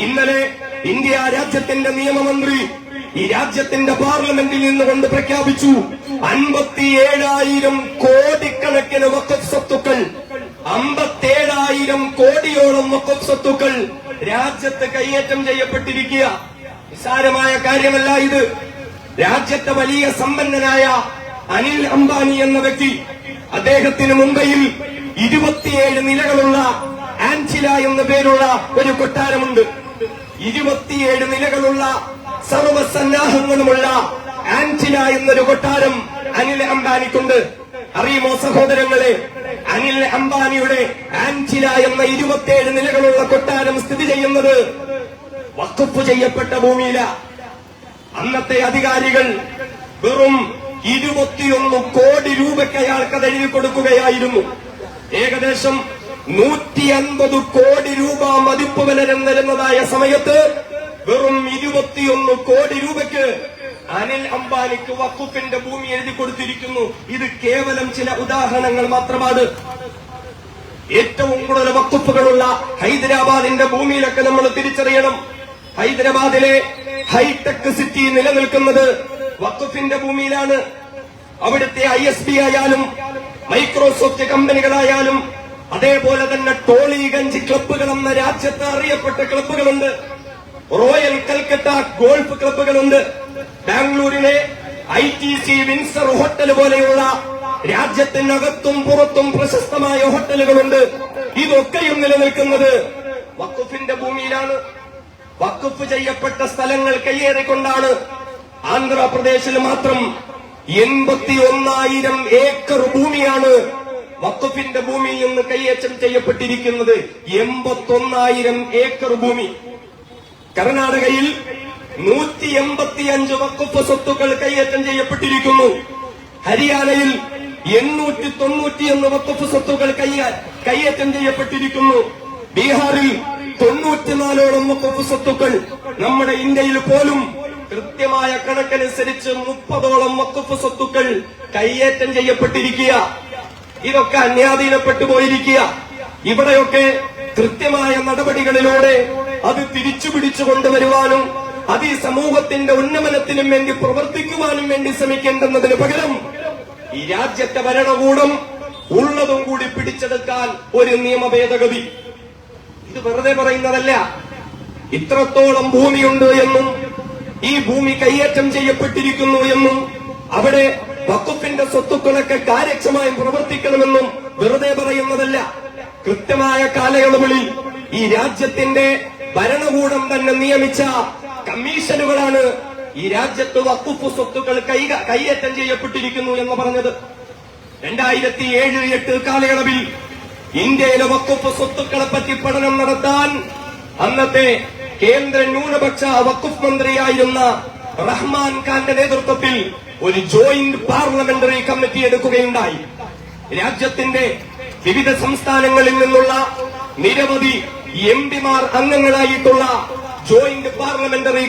ഇന്നലെ ഇന്ത്യ രാജ്യത്തിന്റെ നിയമമന്ത്രി ഈ രാജ്യത്തിന്റെ പാർലമെന്റിൽ നിന്നുകൊണ്ട് പ്രഖ്യാപിച്ചു, 57,000 കോടിക്കണക്കിന് വഖഫ് സ്വത്തുക്കൾ, 57,000 കോടിയോളം വഖഫ് സ്വത്തുക്കൾ രാജ്യത്ത് കൈയേറ്റം ചെയ്യപ്പെട്ടിരിക്കുക. നിസ്സാരമായ കാര്യമല്ല ഇത്. രാജ്യത്തെ വലിയ സമ്പന്നനായ അനിൽ അംബാനി എന്ന വ്യക്തി, അദ്ദേഹത്തിന് മുംബൈയിൽ 27 നിലകളുള്ള ആൻജില എന്ന പേരുള്ള ഒരു കൊട്ടാരമുണ്ട്. 27 നിലകളുള്ള സർവസന്നാഹങ്ങളുമുള്ള ആന്റില എന്നൊരു കൊട്ടാരം അനിൽ അംബാനിക്കുണ്ട്. അറിയുമോ സഹോദരങ്ങളെ, അനിൽ അംബാനിയുടെ ആന്റില എന്ന 27 നിലകളുള്ള കൊട്ടാരം സ്ഥിതി ചെയ്യുന്നത് വഖഫ് ചെയ്യപ്പെട്ട ഭൂമിയില. അന്നത്തെ അധികാരികൾ വെറും 21 കോടി രൂപയ്ക്ക് അയാൾക്ക് അത് എഴുതി കൊടുക്കുകയായിരുന്നു. ഏകദേശം 150 കോടി രൂപ മതിപ്പ് വില വരുന്നതായ സമയത്ത് വെറും 21 കോടി രൂപയ്ക്ക് അനിൽ അംബാനിക്ക് വഖഫിന്റെ ഭൂമി എഴുതി കൊടുത്തിരിക്കുന്നു. ഇത് കേവലം ചില ഉദാഹരണങ്ങൾ മാത്രമാണ്. ഏറ്റവും കൂടുതൽ വഖഫുകളുള്ള ഹൈദരാബാദിന്റെ ഭൂമിയിലൊക്കെ നമ്മൾ തിരിച്ചറിയണം. ഹൈദരാബാദിലെ ഹൈടെക് സിറ്റി നിലനിൽക്കുന്നത് വഖഫിന്റെ ഭൂമിയിലാണ്. അവിടുത്തെ ISB ആയാലും മൈക്രോസോഫ്റ്റ് കമ്പനികളായാലും അതേപോലെ തന്നെ ടോളിഗഞ്ച് ക്ലബ്ബുകൾ എന്ന രാജ്യത്ത് അറിയപ്പെട്ട ക്ലബ്ബുകളുണ്ട്. റോയൽ കൽക്കട്ട ഗോൾഫ് ക്ലബ്ബുകളുണ്ട്. ബാംഗ്ലൂരിലെ ITC വിൻസർ ഹോട്ടൽ പോലെയുള്ള രാജ്യത്തിനകത്തും പുറത്തും പ്രശസ്തമായ ഹോട്ടലുകളുണ്ട്. ഇതൊക്കെയും നിലനിൽക്കുന്നത് വഖഫിന്റെ ഭൂമിയിലാണ്. വഖഫ് ചെയ്യപ്പെട്ട സ്ഥലങ്ങൾ കയ്യേറിക്കൊണ്ടാണ് ആന്ധ്രാപ്രദേശിൽ മാത്രം 81,000 ഏക്കർ ഭൂമിയാണ് വഖഫിന്റെ ഭൂമിയിൽ നിന്ന് കയ്യേറ്റം ചെയ്യപ്പെട്ടിരിക്കുന്നത്. 81,000 ഏക്കർ ഭൂമി. കർണാടകയിൽ 185 വഖഫ് സ്വത്തുക്കൾ കയ്യേറ്റം ചെയ്യപ്പെട്ടിരിക്കുന്നു. ഹരിയാനയിൽ 891 വഖഫ് സ്വത്തുക്കൾ കയ്യേറ്റം ചെയ്യപ്പെട്ടിരിക്കുന്നു. ബീഹാറിൽ 94ഓളം വഖഫ് സ്വത്തുക്കൾ. നമ്മുടെ ഇന്ത്യയിൽ പോലും കൃത്യമായ കണക്കനുസരിച്ച് 30ഓളം വഖഫ് സ്വത്തുക്കൾ കയ്യേറ്റം ചെയ്യപ്പെട്ടിരിക്കുക. ഇതൊക്കെ അന്യാധീനപ്പെട്ടു പോയിരിക്കുക. ഇവിടെയൊക്കെ കൃത്യമായ നടപടികളിലൂടെ അത് തിരിച്ചുപിടിച്ചു കൊണ്ടുവരുവാനും അത് ഈ സമൂഹത്തിന്റെ ഉന്നമനത്തിനും വേണ്ടി പ്രവർത്തിക്കുവാനും വേണ്ടി ശ്രമിക്കേണ്ടെന്നതിന് പകരം ഈ രാജ്യത്തെ ഭരണകൂടം ഉള്ളതും കൂടി പിടിച്ചെടുക്കാൻ ഒരു നിയമ ഭേദഗതി. ഇത് വെറുതെ പറയുന്നതല്ല. ഇത്രത്തോളം ഭൂമിയുണ്ട് എന്നും ഈ ഭൂമി കയ്യേറ്റം ചെയ്യപ്പെട്ടിരിക്കുന്നു എന്നും അവിടെ വഖഫിന്റെ സ്വത്തുക്കളൊക്കെ കാര്യക്ഷമമായി പ്രവർത്തിക്കണമെന്നും വെറുതെ പറയുന്നതല്ല. കൃത്യമായ കാലയളവുകളിൽ ഈ രാജ്യത്തിന്റെ ഭരണകൂടം തന്നെ നിയമിച്ച കമ്മീഷനുകളാണ് ഈ രാജ്യത്ത് വഖഫ് സ്വത്തുക്കൾ കയ്യേറ്റം ചെയ്യപ്പെട്ടിരിക്കുന്നു എന്ന് പറഞ്ഞത്. 2007-8 കാലയളവിൽ ഇന്ത്യയിലെ വഖഫ് സ്വത്തുക്കളെ പറ്റി പഠനം നടത്താൻ അന്നത്തെ കേന്ദ്ര ന്യൂനപക്ഷ വഖഫ് മന്ത്രിയായിരുന്ന റഹ്മാൻ ഖാന്റെ നേതൃത്വത്തിൽ ഒരു ജോയിന്റ് പാർലമെന്ററി കമ്മിറ്റി എടുക്കുകയുണ്ടായി. രാജ്യത്തിന്റെ വിവിധ സംസ്ഥാനങ്ങളിൽ നിന്നുള്ള നിരവധി MPമാർ അംഗങ്ങളായിട്ടുള്ള ജോയിന്റ് പാർലമെന്ററി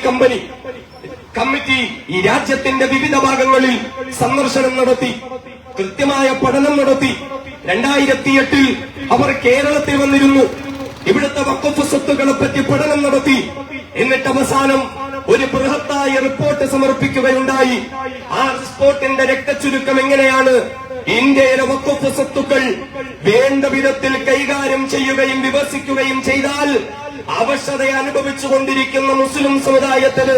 കമ്മിറ്റി ഈ രാജ്യത്തിന്റെ വിവിധ ഭാഗങ്ങളിൽ സന്ദർശനം നടത്തി, കൃത്യമായ പഠനം നടത്തി. 2008 അവർ കേരളത്തിൽ വന്നിരുന്നു. ഇവിടുത്തെ വഖഫ് സ്വത്തുക്കളെ പറ്റി പഠനം നടത്തി. എന്നിട്ട് അവസാനം ഒരു ബൃഹത്തായ റിപ്പോർട്ട് സമർപ്പിക്കുകയുണ്ടായി. ആ റിപ്പോർട്ടിന്റെ രക്തചുരുക്കം എങ്ങനെയാണ്? ഇന്ത്യയിലെ വഖഫ് സ്വത്തുക്കൾ വേണ്ട വിധത്തിൽ കൈകാര്യം ചെയ്യുകയും വികസിക്കുകയും ചെയ്താൽ അവശത അനുഭവിച്ചുകൊണ്ടിരിക്കുന്ന മുസ്ലിം സമുദായത്തിന്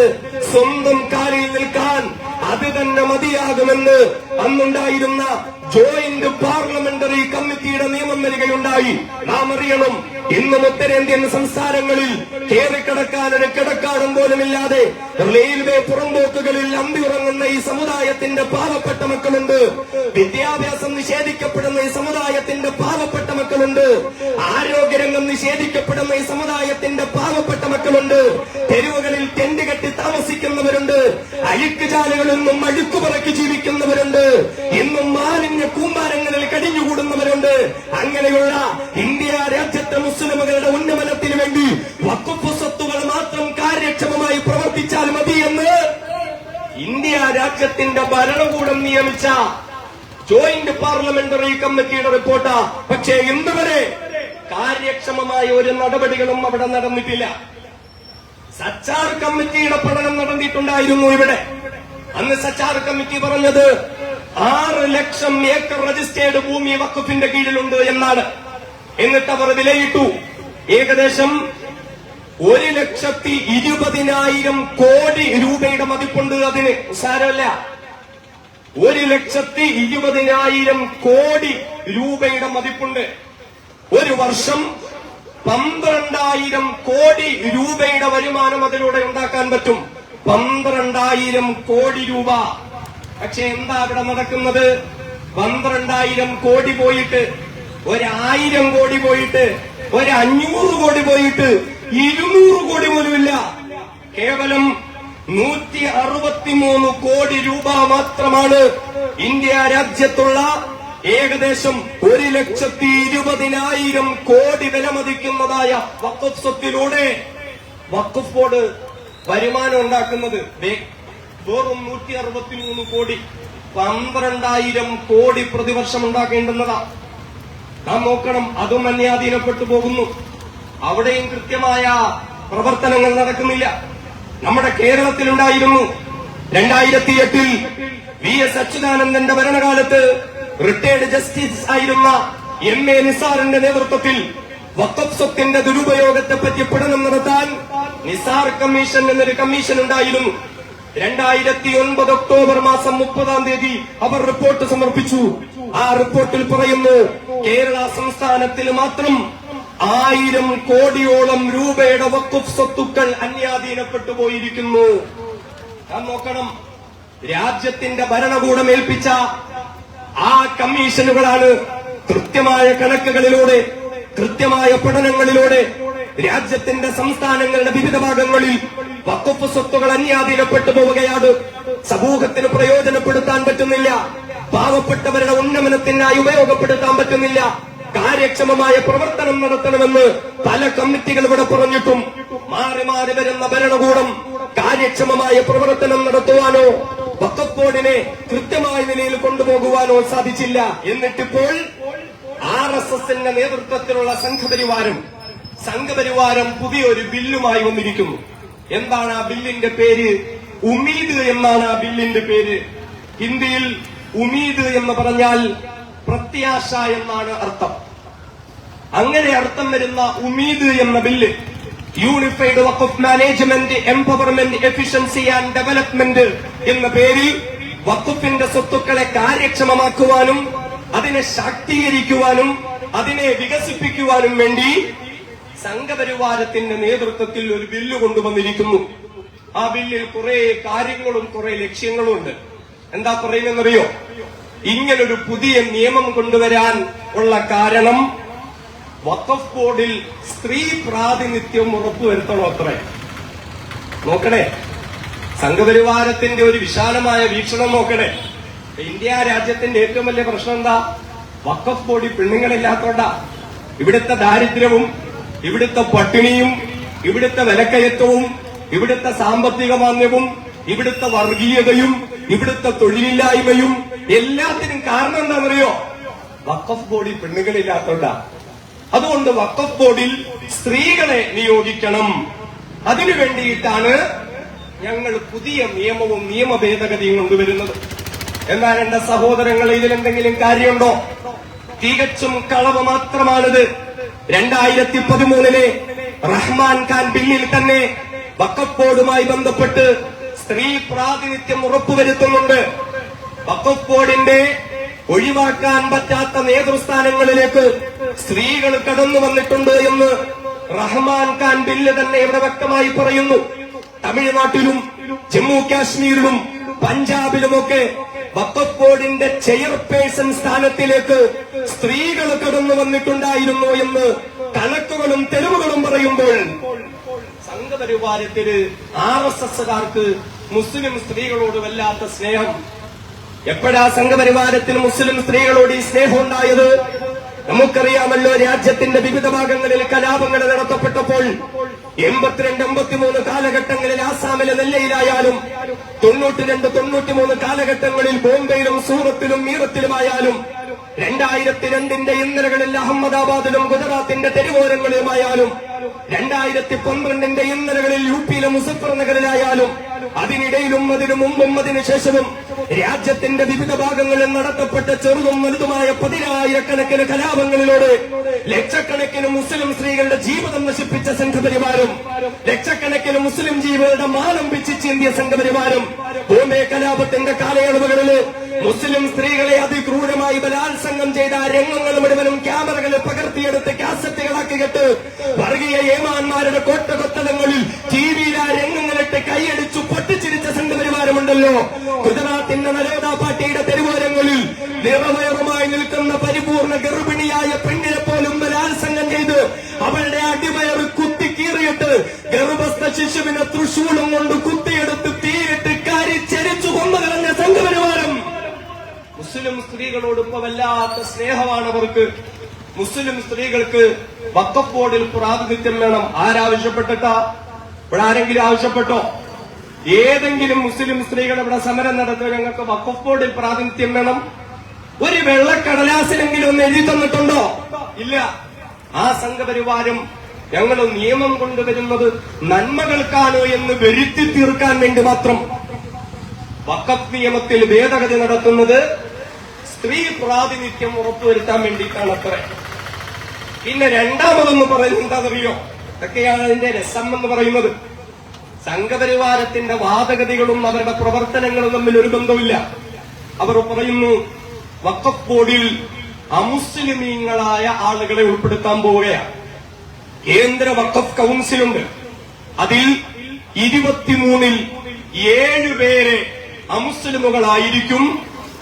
സ്വന്തം കാലിൽ നിൽക്കാൻ അത് തന്നെ മതിയാകുമെന്ന് അന്നുണ്ടായിരുന്ന ജോയിന്റ് പാർലമെന്ററി കമ്മിറ്റിയുടെ നിയമം വരികയുണ്ടായി. നാം അറിയണം, ഇന്നും ഉത്തരേന്ത്യൻ സംസ്ഥാനങ്ങളിൽ കയറിക്കിടക്കാൻ ഒരു കിടക്കാടും പോലുമില്ലാതെ റെയിൽവേ പുറമ്പോക്കുകളിൽ അന്തിയുറങ്ങുന്ന ഈ സമുദായത്തിന്റെ പാവപ്പെട്ട മക്കളുണ്ട്. വിദ്യാഭ്യാസം നിഷേധിക്കപ്പെടുന്ന ഈ സമുദായത്തിന്റെ പാവപ്പെട്ട മക്കളുണ്ട്. ആരോഗ്യരംഗം നിഷേധിക്കപ്പെടുന്ന ഈ സമുദായത്തിന്റെ പാവപ്പെട്ട മക്കളുണ്ട്. തെരുവുകളിൽ ടെന്റ് കെട്ടി താമസിക്കുന്നവരുണ്ട്. അഴുക്കുചാലുകളിൽ നിന്നും അഴുക്കുപറക്കി ജീവിക്കുന്നവരുണ്ട്. ഇന്നും മാലിന്യ കൂമ്പാരങ്ങളിൽ കടിഞ്ഞുകൂടുന്നവരുണ്ട്. അങ്ങനെയുള്ള ഇന്ത്യ രാജ്യത്തെ മുസ്ലിമുകളുടെ ഉന്നമനത്തിന് വേണ്ടി വഖഫ് സ്വത്തുകൾ മാത്രം കാര്യക്ഷമമായി പ്രവർത്തിച്ചാൽ മതിയെന്ന് ഇന്ത്യ രാജ്യത്തിന്റെ ഭരണകൂടം നിയമിച്ച ജോയിന്റ് പാർലമെന്ററി കമ്മിറ്റിയുടെ റിപ്പോർട്ട്. പക്ഷേ ഇന്നുവരെ കാര്യക്ഷമമായ ഒരു നടപടികളും അവിടെ നടന്നിട്ടില്ല. സച്ചാർ കമ്മിറ്റിയുടെ പഠനം നടന്നിട്ടുണ്ടായിരുന്നു ഇവിടെ. അന്ന് സച്ചാർ കമ്മിറ്റി പറഞ്ഞത് 6 ലക്ഷം ഏക്കർ രജിസ്റ്റേർഡ് ഭൂമി വഖഫിന്റെ കീഴിലുണ്ട് എന്നാണ്. എന്നിട്ട് അവർ വിലയിട്ടു. ഏകദേശം 1,20,000 കോടി രൂപയുടെ മതിപ്പുണ്ട് അതിന്. സാരമല്ല, 1,20,000 കോടി രൂപയുടെ മതിപ്പുണ്ട്. ഒരു വർഷം 12,000 കോടി രൂപയുടെ വരുമാനം അതിലൂടെ ഉണ്ടാക്കാൻ പറ്റും. 12,000 കോടി രൂപ. പക്ഷെ എന്താ അവിടെ നടക്കുന്നത്? 12,000 കോടി പോയിട്ട് 1,000 കോടി പോയിട്ട് 500 കോടി പോയിട്ട് 200 കോടി പോലുമില്ല. കേവലം 163 കോടി രൂപ മാത്രമാണ് ഇന്ത്യ രാജ്യത്തുള്ള ഏകദേശം 1,20,000 കോടി വിലമതിക്കുന്നതായ വഖഫ് സ്വത്തിലൂടെ വഖഫ് ബോർഡ് വരുമാനം ഉണ്ടാക്കുന്നത്. വെറും 163 കോടി. 12,000 കോടി പ്രതിവർഷം ഉണ്ടാക്കേണ്ടുന്നതാ. നാം നോക്കണം, അതും അന്യാധീനപ്പെട്ടു പോകുന്നു. അവിടെയും കൃത്യമായ പ്രവർത്തനങ്ങൾ നടക്കുന്നില്ല. നമ്മുടെ കേരളത്തിലുണ്ടായിരുന്നു 2008 VS അച്യുതാനന്ദന്റെ ഭരണകാലത്ത് റിട്ടയർഡ് ജസ്റ്റിസ് ആയിരുന്ന MA നിസാറിന്റെ നേതൃത്വത്തിൽ വഖഫ് സ്വത്തിന്റെ ദുരുപയോഗത്തെ പറ്റി പഠനം നടത്താൻ നിസാർ കമ്മീഷൻ എന്നൊരു കമ്മീഷൻ ഉണ്ടായിരുന്നു. 2009 ഒക്ടോബർ മാസം 30 അവർ റിപ്പോർട്ട് സമർപ്പിച്ചു. ആ റിപ്പോർട്ടിൽ പറയുന്നു, കേരള സംസ്ഥാനത്തിൽ മാത്രം 1000 കോടിയോളം രൂപയുടെ വഖഫ് സ്വത്തുക്കൾ അന്യാധീനപ്പെട്ടു പോയിരിക്കുന്നു. നാം നോക്കണം, രാജ്യത്തിന്റെ ഭരണകൂടം ഏൽപ്പിച്ച ആ കമ്മീഷനുകളാണ് കൃത്യമായ കണക്കുകളിലൂടെ, കൃത്യമായ പഠനങ്ങളിലൂടെ രാജ്യത്തിന്റെ സംസ്ഥാനങ്ങളുടെ വിവിധ ഭാഗങ്ങളിൽ വഖഫ് സ്വത്തുകൾ അന്യാധീനപ്പെട്ടു പോവുകയാണ്. സമൂഹത്തിന് പ്രയോജനപ്പെടുത്താൻ പറ്റുന്നില്ല. പാവപ്പെട്ടവരുടെ ഉന്നമനത്തിനായി ഉപയോഗപ്പെടുത്താൻ പറ്റുന്നില്ല. കാര്യക്ഷമമായ പ്രവർത്തനം നടത്തണമെന്ന് പല കമ്മിറ്റികൾ ഇവിടെ പറഞ്ഞിട്ടും മാറി മാറി വരുന്ന ഭരണകൂടം കാര്യക്ഷമമായ പ്രവർത്തനം നടത്തുവാനോ വഖഫ് ബോർഡിനെ കൃത്യമായ നിലയിൽ കൊണ്ടുപോകുവാനോ സാധിച്ചില്ല. എന്നിട്ടിപ്പോൾ RSSന്റെ നേതൃത്വത്തിലുള്ള സംഘപരിവാരം പുതിയൊരു ബില്ലുമായി വന്നിരിക്കുന്നു. എന്താണ് ആ ബില്ലിന്റെ പേര്? ഉമീദ് എന്നാണ് ആ ബില്ലിന്റെ പേര്. ഹിന്ദിയിൽ ഉമീദ് എന്ന് പറഞ്ഞാൽ പ്രത്യാശ എന്നാണ് അർത്ഥം. അങ്ങനെ അർത്ഥം വരുന്ന ഉമീദ് എന്ന bill unified Waqf management empowerment efficiency and development എന്ന പേരിൽ വഖഫിന്റെ സ്വത്തുക്കളെ കാര്യക്ഷമമാക്കുവാനും അതിനെ ശാക്തീകരിക്കുവാനും അതിനെ വികസിപ്പിക്കുവാനും വേണ്ടി സംഘപരിവാരത്തിന്റെ നേതൃത്വത്തിൽ ഒരു ബില്ല് കൊണ്ടുവന്നിരിക്കുന്നു. ആ ബില്ലിൽ കുറെ കാര്യങ്ങളും കുറെ ലക്ഷ്യങ്ങളും ഉണ്ട്. എന്താ പറയുന്നതെന്നറിയോ? ഇങ്ങനൊരു പുതിയ നിയമം കൊണ്ടുവരാൻ ഉള്ള കാരണം വഖഫ് ബോർഡിൽ സ്ത്രീ പ്രാതിനിധ്യം ഉറപ്പുവരുത്തണോ അത്രേ. നോക്കണേ, സംഘപരിവാരത്തിന്റെ ഒരു വിശാലമായ വീക്ഷണം നോക്കണേ. ഇന്ത്യ രാജ്യത്തിന്റെ ഏറ്റവും വലിയ പ്രശ്നം എന്താ? വഖഫ് ബോർഡിൽ പെണ്ണുങ്ങളില്ലാത്തോണ്ടാ. ഇവിടുത്തെ ദാരിദ്ര്യവും ഇവിടുത്തെ പട്ടിണിയും ഇവിടുത്തെ വിലക്കയറ്റവും ഇവിടുത്തെ സാമ്പത്തിക മാന്ദ്യവും ഇവിടുത്തെ വർഗീയതയും ഇവിടുത്തെ തൊഴിലില്ലായ്മയും എല്ലാത്തിനും കാരണം എന്താണെന്നറിയോ? വഖഫ് ബോർഡിൽ പെണ്ണുങ്ങളില്ലാത്തോണ്ടാ. അതുകൊണ്ട് വഖഫ് ബോർഡിൽ സ്ത്രീകളെ നിയോഗിക്കണം. അതിനു വേണ്ടിയിട്ടാണ് ഞങ്ങൾ പുതിയ നിയമവും നിയമ ഭേദഗതിയും കൊണ്ടുവരുന്നത്. എന്നാൽ എന്റെ സഹോദരങ്ങൾ, ഇതിലെന്തെങ്കിലും കാര്യമുണ്ടോ? തികച്ചും കളവ് മാത്രമാണിത്. 2013 റഹ്മാൻ ഖാൻ ബില്ലിൽ തന്നെ വഖഫ് ബോർഡുമായി ബന്ധപ്പെട്ട് സ്ത്രീ പ്രാതിനിധ്യം ഉറപ്പുവരുത്തുന്നുണ്ട്. വഖഫ് ബോർഡിന്റെ ഒഴിവാക്കാൻ പറ്റാത്ത നേതൃസ്ഥാനങ്ങളിലേക്ക് സ്ത്രീകൾ കടന്നു വന്നിട്ടുണ്ട് എന്ന് റഹ്മാൻ ഖാൻ ബില്ല് തന്നെ ഇവിടെ വ്യക്തമായി പറയുന്നു. തമിഴ്നാട്ടിലും ജമ്മു കാശ്മീരിലും പഞ്ചാബിലുമൊക്കെ വഖഫ് ബോർഡിന്റെ ചെയർപേഴ്സൺ സ്ഥാനത്തിലേക്ക് സ്ത്രീകൾ കടന്നു വന്നിട്ടുണ്ടായിരുന്നു എന്ന് കണക്കുകളും തെളിവുകളും പറയുമ്പോൾ സംഘപരിവാരത്തിന് RSSകാർക്ക് മുസ്ലിം സ്ത്രീകളോട് വല്ലാത്ത സ്നേഹം. എപ്പോഴാ സംഘപരിവാരത്തിന് മുസ്ലിം സ്ത്രീകളോട് ഈ സ്നേഹം ഉണ്ടായത്? നമുക്കറിയാമല്ലോ, രാജ്യത്തിന്റെ വിവിധ ഭാഗങ്ങളിൽ കലാപങ്ങൾ നടത്തപ്പെട്ടപ്പോൾ 82-83 കാലഘട്ടങ്ങളിൽ ആസാമിലെ നെല്ലയിലായാലും 92-93 കാലഘട്ടങ്ങളിൽ ബോംബെയിലും സൂറത്തിലും മീറത്തിലുമായാലും 2002 ഇന്നലകളിൽ അഹമ്മദാബാദിലും ഗുജറാത്തിന്റെ തെരുവോരങ്ങളിലുമായാലും 2012 ഇന്നലകളിൽ UPയിലെ മുസഫർ നഗറിലായാലും അതിനിടയിലും അതിനു മുമ്പും അതിനുശേഷവും രാജ്യത്തിന്റെ വിവിധ ഭാഗങ്ങളിൽ നടത്തപ്പെട്ട ചെറുതും വലുതുമായ 10,000-കണക്കിന് കലാപങ്ങളിലൂടെ ലക്ഷക്കണക്കിന് മുസ്ലിം സ്ത്രീകളുടെ ജീവിതം നശിപ്പിച്ച സംഘപരിവാരം, ലക്ഷക്കണക്കിന് മുസ്ലിം ജീവികളുടെ മാനം പിച്ചിച്ചേന്തിയ സംഘപരിവാരം ബോംബെ കലാപത്തിന്റെ കാലയളവുകളില് മുസ്ലിം സ്ത്രീകളെ അതിക്രൂരമായി ബലാത്സംഗം ചെയ്ത രംഗങ്ങൾ മുഴുവനും ക്യാമറകളിൽ പകർത്തിയെടുത്ത് കാസറ്റുകളാക്കിയിട്ട് വർഗീയ ഏമാന്മാരുടെ കോട്ടകൊത്തളങ്ങളിൽ TV-യിൽ ആ രംഗങ്ങളെ കേട്ട് കൈയടിച്ചു പൊട്ടിച്ചിരിച്ച സംഘപരിവാരമുണ്ടല്ലോ. ഗുജറാത്തിന്റെ നരോദ പാർട്ടിയുടെ തെരുവോരങ്ങളിൽ നിറവയറുമായി നിൽക്കുന്ന പരിപൂർണ ഗർഭിണിയായ പെണ്ണിനെ പോലും ബലാത്സംഗം ചെയ്ത് അവളുടെ അടിവയറ് കുത്തിക്കീറിയിട്ട് ഗർഭസ്ഥ ശിശുവിനെ തൃശൂലം കൊണ്ട് കുത്തിയെടുത്ത് തീരിട്ട് കരിച്ചരിച്ചു കൊന്നുകളഞ്ഞ സംഘപരിവാരം. മുസ്ലിം സ്ത്രീകളോട് ഇപ്പൊ വല്ലാത്ത സ്നേഹമാണ് അവർക്ക്. മുസ്ലിം സ്ത്രീകൾക്ക് വഖഫ് ബോർഡിൽ പ്രാതിനിധ്യം വേണം. ആരാവശ്യപ്പെട്ടിട്ടാ? ഇവിടെ ആരെങ്കിലും ആവശ്യപ്പെട്ടോ? ഏതെങ്കിലും മുസ്ലിം സ്ത്രീകൾ ഇവിടെ സമരം നടത്തുക ഞങ്ങൾക്ക് വഖഫ് ബോർഡിൽ പ്രാതിനിധ്യം വേണം? ഒരു വെള്ളക്കടലാസിലെങ്കിലും ഒന്ന് എഴുതി തന്നിട്ടുണ്ടോ? ഇല്ല. ആ സംഘപരിവാരം ഞങ്ങൾ നിയമം കൊണ്ടുവരുന്നത് നന്മകൾക്കാണ് എന്ന് വരുത്തി തീർക്കാൻ വേണ്ടി മാത്രം വഖഫ് നിയമത്തിൽ ഭേദഗതി നടത്തുന്നത് സ്ത്രീ പ്രാതിനിധ്യം ഉറപ്പുവരുത്താൻ വേണ്ടിയിട്ടാണ് അത്ര. പിന്നെ രണ്ടാമതെന്ന് പറയുന്നത് എന്താണെന്നറിയോ? ഇതൊക്കെയാണ് അതിന്റെ രസം എന്ന് പറയുന്നത്. സംഘപരിവാരത്തിന്റെ വാദഗതികളും അവരുടെ പ്രവർത്തനങ്ങളും തമ്മിൽ ഒരു ബന്ധമില്ല. അവർ പറയുന്നു വഖഫ് ബോർഡിൽ അമുസ്ലിമീങ്ങളായ ആളുകളെ ഉൾപ്പെടുത്താൻ പോവുകയാണ്. കേന്ദ്ര വഖഫ് കൌൺസിലുണ്ട്. അതിൽ 23-ൽ 7 പേരെ അമുസ്ലിമുകളായിരിക്കും.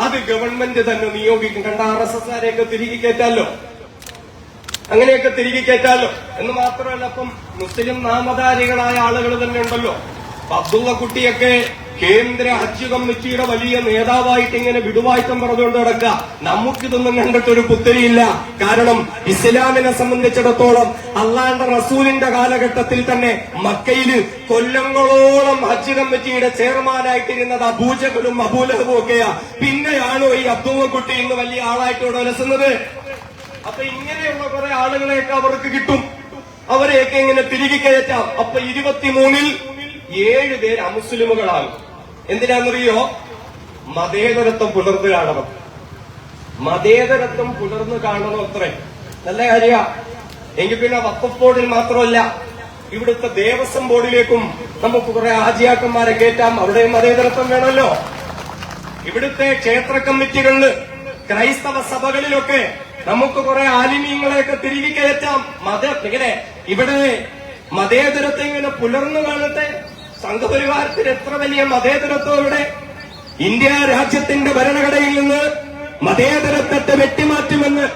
അത് ഗവൺമെന്റ് തന്നെ നിയോഗിക്കും. കണ്ട RSSകാരെയൊക്കെ തിരികെ കയറ്റാലോ, അങ്ങനെയൊക്കെ തിരികെ കയറ്റാലോ. എന്ന് മാത്രമല്ല, അപ്പം മുസ്ലിം നാമധാരികളായ ആളുകൾ തന്നെ ഉണ്ടല്ലോ. അബ്ദുള്ള കുട്ടിയൊക്കെ കേന്ദ്ര ഹജ്ജ് കമ്മിറ്റിയുടെ വലിയ നേതാവായിട്ട് ഇങ്ങനെ വിടുവായിത്തം പറഞ്ഞുകൊണ്ട് കിടക്കുക. നമുക്കിതൊന്നും കണ്ടിട്ടൊരു പുത്തരിയില്ല. കാരണം ഇസ്ലാമിനെ സംബന്ധിച്ചിടത്തോളം അള്ളാന്റെ റസൂലിന്റെ കാലഘട്ടത്തിൽ തന്നെ മക്കയിൽ കൊല്ലങ്ങളോളം ഹജ്ജ് കമ്മിറ്റിയുടെ ചെയർമാനായിട്ടിരുന്നത് അബൂജഹലും അബൂലഹബും ഒക്കെയാ. പിന്നെയാണോ ഈ അബ്ദുള്ള കുട്ടി ഇന്ന് വലിയ ആളായിട്ട് ഇവിടെ വിലസുന്നത്? അപ്പൊ ഇങ്ങനെയുള്ള കുറെ ആളുകളെയൊക്കെ അവർക്ക് കിട്ടും. അവരെയൊക്കെ ഇങ്ങനെ തിരികെ കയറ്റാം. അപ്പൊ 23-ൽ 7 പേര് അമുസ്ലിമുകളാകും. എന്തിനാണെന്നറിയോ? മതേതരത്വം പുലർന്നു കാണണം. മതേതരത്വം പുലർന്നു കാണണം. അത്രേ നല്ല കാര്യ. എങ്കിൽ പിന്നെ വഖഫ് ബോർഡിൽ മാത്രമല്ല, ഇവിടുത്തെ ദേവസ്വം ബോർഡിലേക്കും നമുക്ക് കുറെ ഹാജിയാക്കന്മാരെ കയറ്റാം. അവിടെ മതേതരത്വം വേണമല്ലോ. ഇവിടുത്തെ ക്ഷേത്ര കമ്മിറ്റികളിൽ, ക്രൈസ്തവ സഭകളിലൊക്കെ നമുക്ക് കുറെ ആലിമീങ്ങളെയൊക്കെ തിരികെ കയറ്റാം. ഇങ്ങനെ ഇവിടെ മതേതരത്വം ഇങ്ങനെ പുലർന്നു കാണട്ടെ. സംഘപരിവാരത്തിന് എത്ര വലിയ മതേതരത്വം ഇവിടെ! ഇന്ത്യ രാജ്യത്തിന്റെ ഭരണഘടനയിൽ നിന്ന് മതേതരത്വത്തെ വെട്ടിമാറ്റുമെന്ന്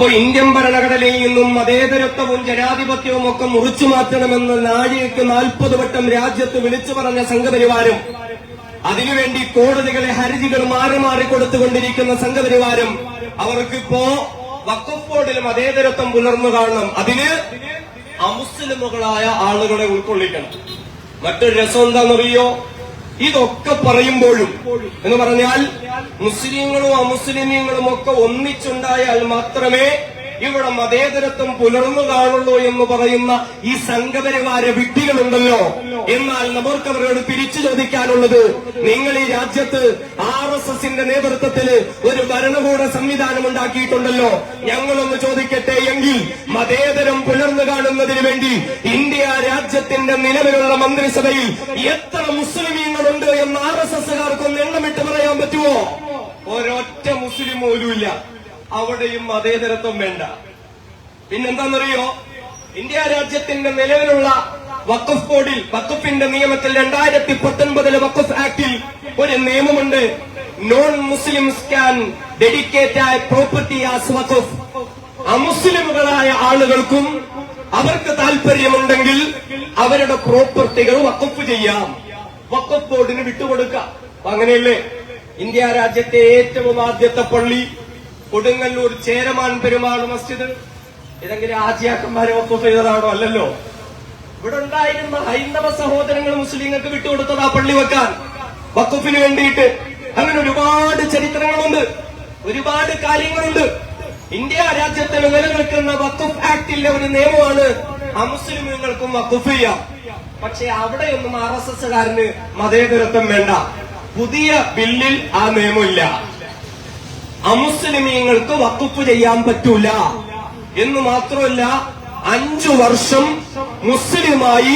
അപ്പോ ഇന്ത്യൻ ഭരണഘടനയിൽ നിന്നും മതേതരത്വവും ജനാധിപത്യവും ഒക്കെ മുറിച്ചു മാറ്റണമെന്ന് നാഴികയ്ക്ക് 40 വട്ടം രാജ്യത്ത് വിളിച്ചു പറഞ്ഞ സംഘപരിവാരം, അതിനുവേണ്ടി കോടതികളെ ഹർജികൾ മാറി മാറി കൊടുത്തുകൊണ്ടിരിക്കുന്ന സംഘപരിവാരം, അവർക്കിപ്പോ വഖഫ് ബോർഡിൽ മതേതരത്വം പുലർന്നു കാണണം. അതിന് അമുസ്ലിമുകളായ ആളുകളെ ഉൾക്കൊള്ളിക്കണം. മറ്റൊരു രസം എന്താണെന്നറിയോ? ഇതൊക്കെ പറയുമ്പോഴും എന്ന് പറഞ്ഞാൽ മുസ്ലിങ്ങളും അമുസ്ലിമീങ്ങളും ഒക്കെ ഒന്നിച്ചുണ്ടായാൽ മാത്രമേ ഇവിടെ മതേതരത്വം പുലർന്നു കാണുള്ളൂ എന്ന് പറയുന്ന ഈ സംഘപരിവാര വിഡ്ഢികളുണ്ടല്ലോ. എന്നാൽ നമുക്ക് അവരോട് തിരിച്ചു ചോദിക്കാനുള്ളത്, നിങ്ങൾ ഈ രാജ്യത്ത് RSSന്റെ നേതൃത്വത്തിൽ ഒരു ഭരണകൂട സംവിധാനം ഉണ്ടാക്കിയിട്ടുണ്ടല്ലോ. ഞങ്ങളൊന്ന് ചോദിക്കട്ടെ എങ്കിൽ, മതേതരം പുലർന്നു കാണുന്നതിന് വേണ്ടി ഇന്ത്യ രാജ്യത്തിന്റെ നിലവിലുള്ള മന്ത്രിസഭയിൽ എത്ര മുസ്ലിമീങ്ങളുണ്ട് എന്ന് RSSകാർക്കൊന്ന് എണ്ണമിട്ട് പറയാൻ പറ്റുമോ? ഒരൊറ്റ മുസ്ലിം പോലുമില്ല. അവിടെയും മതേതരത്വം വേണ്ട. പിന്നെന്താണെന്നറിയോ? ഇന്ത്യ രാജ്യത്തിന്റെ നിലവിലുള്ള വഖഫ് ബോർഡിൽ, വഖഫിന്റെ നിയമത്തിൽ 2019 വഖഫ് ആക്ടിൽ ഒരു നിയമമുണ്ട്. നോൺ മുസ്ലിംസ് ക്യാൻ ഡെഡിക്കേറ്റ് ആയ പ്രോപ്പർട്ടി ആസ് വഖഫ്. അമുസ്ലിമുകളായ ആളുകൾക്കും അവർക്ക് താല്പര്യമുണ്ടെങ്കിൽ അവരുടെ പ്രോപ്പർട്ടികൾ വഖഫ് ചെയ്യാം, വഖഫ് ബോർഡിന് വിട്ടുകൊടുക്കാം. അങ്ങനെയല്ലേ ഇന്ത്യ രാജ്യത്തെ ഏറ്റവും ആദ്യത്തെ പള്ളി കൊടുങ്ങല്ലൂർ ചേരമാൻ പെരുമാൾ മസ്ജിദ്? ഇതെങ്കിലും ആജിയാക്കന്മാരെ വഖഫ് ചെയ്തതാണോ? അല്ലല്ലോ. ഇവിടെ ഉണ്ടായിരുന്ന ഹൈന്ദവ സഹോദരങ്ങൾ മുസ്ലിങ്ങൾക്ക് വിട്ടുകൊടുത്തത് ആ പള്ളി വെക്കാൻ, വഖഫിന് വേണ്ടിയിട്ട്. അങ്ങനെ ഒരുപാട് ചരിത്രങ്ങളുണ്ട്, ഒരുപാട് കാര്യങ്ങളുണ്ട്. ഇന്ത്യ രാജ്യത്തിൽ നിലനിൽക്കുന്ന വഖഫ് ആക്ടിലെ ഒരു നിയമമാണ് അമുസ്ലിമുകൾക്കും വഖഫ് ചെയ്യാം. പക്ഷെ അവിടെയൊന്നും RSSകാരന് മതേതരത്വം വേണ്ട. പുതിയ ബില്ലിൽ ആ നിയമമില്ല. അമുസ്ലിമീങ്ങൾക്ക് വഖഫ് ചെയ്യാൻ പറ്റൂല എന്ന് മാത്രമല്ല, 5 വർഷം മുസ്ലിമായി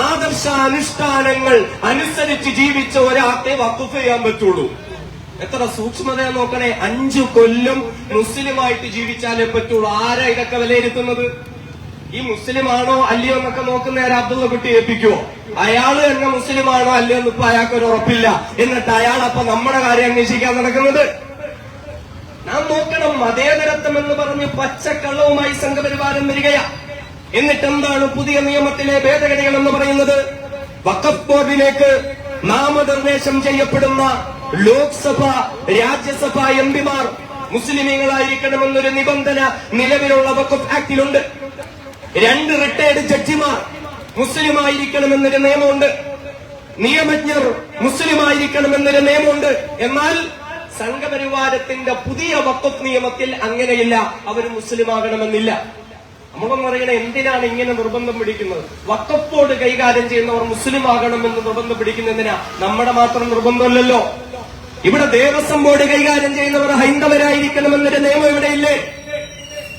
ആദർശാനുഷ്ഠാനങ്ങൾ അനുസരിച്ച് ജീവിച്ച ഒരാൾക്ക് വഖഫ് ചെയ്യാൻ പറ്റുള്ളൂ. എത്ര സൂക്ഷ്മത നോക്കണേ. 5 കൊല്ലം മുസ്ലിമായിട്ട് ജീവിച്ചാലേ പറ്റുള്ളൂ. ആരാ ഇതൊക്കെ വിലയിരുത്തുന്നത്? ഈ മുസ്ലിമാണോ അല്ലയോ എന്നൊക്കെ നോക്കുന്ന അബ്ദുള്ള കുട്ടി ഏൽപ്പിക്കുവോ? അയാള് തന്നെ മുസ്ലിമാണോ അല്ലയോ എന്ന് ഇപ്പൊ അയാൾക്കൊരു ഉറപ്പില്ല. എന്നിട്ട് അയാൾ അപ്പൊ നമ്മുടെ കാര്യം അന്വേഷിക്കാൻ നടക്കുന്നത്? നാം നോക്കണം. മതേതരത്വം എന്ന് പറഞ്ഞ് പച്ചക്കള്ളവുമായി സംഘപരിവാരം വരികയാ. എന്നിട്ട് എന്താണ് പുതിയ നിയമത്തിലെ ഭേദഗതികൾ എന്ന് പറയുന്നത്? വഖഫ് ബോർഡിലേക്ക് നാമനിർദ്ദേശം ചെയ്യപ്പെടുന്ന ലോക്സഭ, രാജ്യസഭ എംപിമാർ മുസ്ലിമീങ്ങളായിരിക്കണമെന്നൊരു നിബന്ധന നിലവിലുള്ള വഖഫ് ആക്ടിലുണ്ട്. 2 റിട്ടയർഡ് ജഡ്ജിമാർ മുസ്ലിമായിരിക്കണമെന്നൊരു നിയമമുണ്ട്. നിയമജ്ഞർ മുസ്ലിമായിരിക്കണമെന്നൊരു നിയമമുണ്ട്. എന്നാൽ സംഘപരിവാരത്തിന്റെ പുതിയ വഖഫ് നിയമത്തിൽ അങ്ങനെയില്ല. അവർ മുസ്ലിമാകണമെന്നില്ല. നമ്മളൊന്നും അറിയണേ, എന്തിനാണ് ഇങ്ങനെ നിർബന്ധം പിടിക്കുന്നത്? വഖഫ് ബോർഡ് കൈകാര്യം ചെയ്യുന്നവർ മുസ്ലിം ആകണമെന്ന് നിർബന്ധം പിടിക്കുന്നതിനാ? നമ്മുടെ മാത്രം നിർബന്ധമല്ലല്ലോ. ഇവിടെ ദേവസ്വം ബോർഡ് കൈകാര്യം ചെയ്യുന്നവർ ഹൈന്ദവരായിരിക്കണമെന്നൊരു നിയമം ഇവിടെയില്ലേ?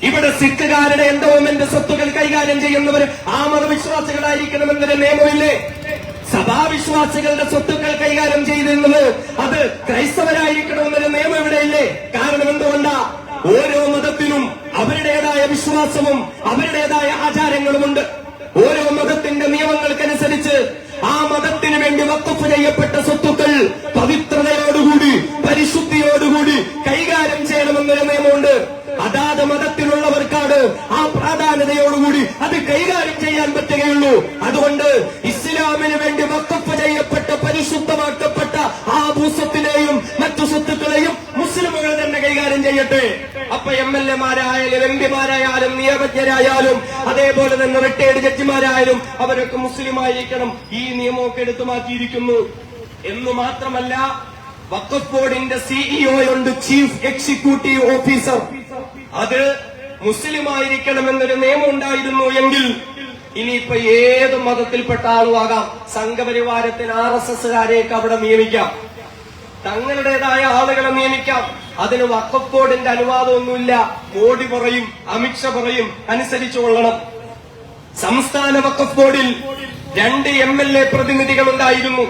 ഇവിടെ സിഖുകാരുടെ എൻഡോമെന്റ് സ്വത്തുകൾ കൈകാര്യം ചെയ്യുന്നവർ ആ മതവിശ്വാസികളായിരിക്കണമെന്നൊരു നിയമമില്ലേ? സഭാവിശ്വാസികളുടെ സ്വത്തുക്കൾ കൈകാര്യം ചെയ്യുന്നത് അത് ക്രൈസ്തവരായിരിക്കണമെന്നൊരു നിയമം ഇവിടെയില്ലേ? കാരണം എന്തുകൊണ്ടാ? ഓരോ മതത്തിനും അവരുടേതായ വിശ്വാസവും അവരുടേതായ ആചാരങ്ങളുമുണ്ട്. ഓരോ മതത്തിന്റെ നിയമങ്ങൾക്കനുസരിച്ച് ആ മതത്തിന് വേണ്ടി വഖഫ് ചെയ്യപ്പെട്ട സ്വത്തുക്കൾ പവിത്രതയോടുകൂടി, പരിശുദ്ധിയോടുകൂടി കൈകാര്യം ചെയ്യണമെന്നൊരു നിയമമുണ്ട്. അതാത് മതത്തിലുള്ളവർക്കാണ് ആ പ്രാധാന്യതയോടുകൂടി അത് കൈകാര്യം ചെയ്യാൻ പറ്റുകയുള്ളൂ. അതുകൊണ്ട് ഇസ്ലാമിന് വേണ്ടി വഖഫ് ചെയ്യപ്പെട്ട, പരിശുദ്ധമാക്കപ്പെട്ട ആ ഭൂസ്വത്തിനെയും മറ്റു സ്വത്തുക്കളെയും മുസ്ലിമുകൾ തന്നെ കൈകാര്യം ചെയ്യട്ടെ. അപ്പൊ MLA-മാരായാലും MP-മാരായാലും നിയമജ്ഞരായാലും അതേപോലെ തന്നെ റിട്ടയർഡ് ജഡ്ജിമാരായാലും അവരൊക്കെ മുസ്ലിമായിരിക്കണം. ഈ നിയമമൊക്കെ എടുത്തു മാറ്റിയിരിക്കുന്നു. എന്നു മാത്രമല്ല, വഖഫ് ബോർഡിന്റെ CEO ഉണ്ട്, ചീഫ് എക്സിക്യൂട്ടീവ് ഓഫീസർ. അത് മുസ്ലിമായിരിക്കണമെന്നൊരു നിയമം ഉണ്ടായിരുന്നു എങ്കിൽ ഇനിയിപ്പോ ഏത് മതത്തിൽപ്പെട്ട ആളുമാകാം. സംഘപരിവാരത്തിന് RSSകാരെയൊക്കെ അവിടെ നിയമിക്കാം, തങ്ങളുടേതായ ആളുകളെ നിയമിക്കാം. അതിന് വഖഫ് ബോർഡിന്റെ അനുവാദമൊന്നുമില്ല. മോഡി പറയും, അമിത്ഷാ പറയും, അനുസരിച്ചു കൊള്ളണം. സംസ്ഥാന വഖഫ് ബോർഡിൽ 2 MLA പ്രതിനിധികൾ ഉണ്ടായിരുന്നു.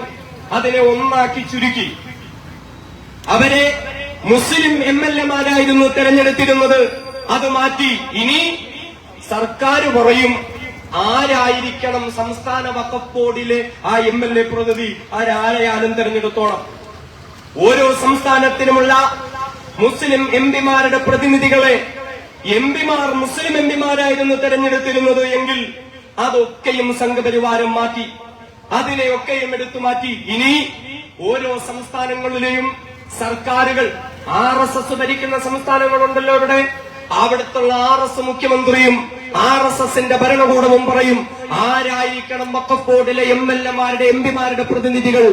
അതിനെ ഒന്നാക്കി ചുരുക്കി. അവരെ മുസ്ലിം MLA-മാരായിരുന്നു തെരഞ്ഞെടുത്തിരുന്നത്. അത് മാറ്റി ഇനി സർക്കാർ പറയും ആരായിരിക്കണം സംസ്ഥാന വഖഫ് ബോർഡിലെ ആ MLA പ്രതിനിധി. ആരായാലും തെരഞ്ഞെടുത്തോണം. ഓരോ സംസ്ഥാനത്തിനുമുള്ള മുസ്ലിം MP-മാരുടെ പ്രതിനിധികളെ എംപിമാർ മുസ്ലിം എംപിമാരായിരുന്നു തെരഞ്ഞെടുത്തിരുന്നത് എങ്കിൽ അതൊക്കെയും സംഘപരിവാരം മാറ്റി, അതിനെയൊക്കെയും എടുത്തു മാറ്റി. ഇനി ഓരോ സംസ്ഥാനങ്ങളിലെയും സർക്കാരുകൾ RSS ഭരിക്കുന്ന സംസ്ഥാനങ്ങളുണ്ടല്ലോ ഇവിടെ, അവിടുത്തുള്ള RS മുഖ്യമന്ത്രിയും RSSന്റെ ഭരണകൂടവും പറയും ആരായിരിക്കണം വഖഫ് ബോർഡിലെ MLA-മാരുടെ MPമാരുടെ പ്രതിനിധികൾ,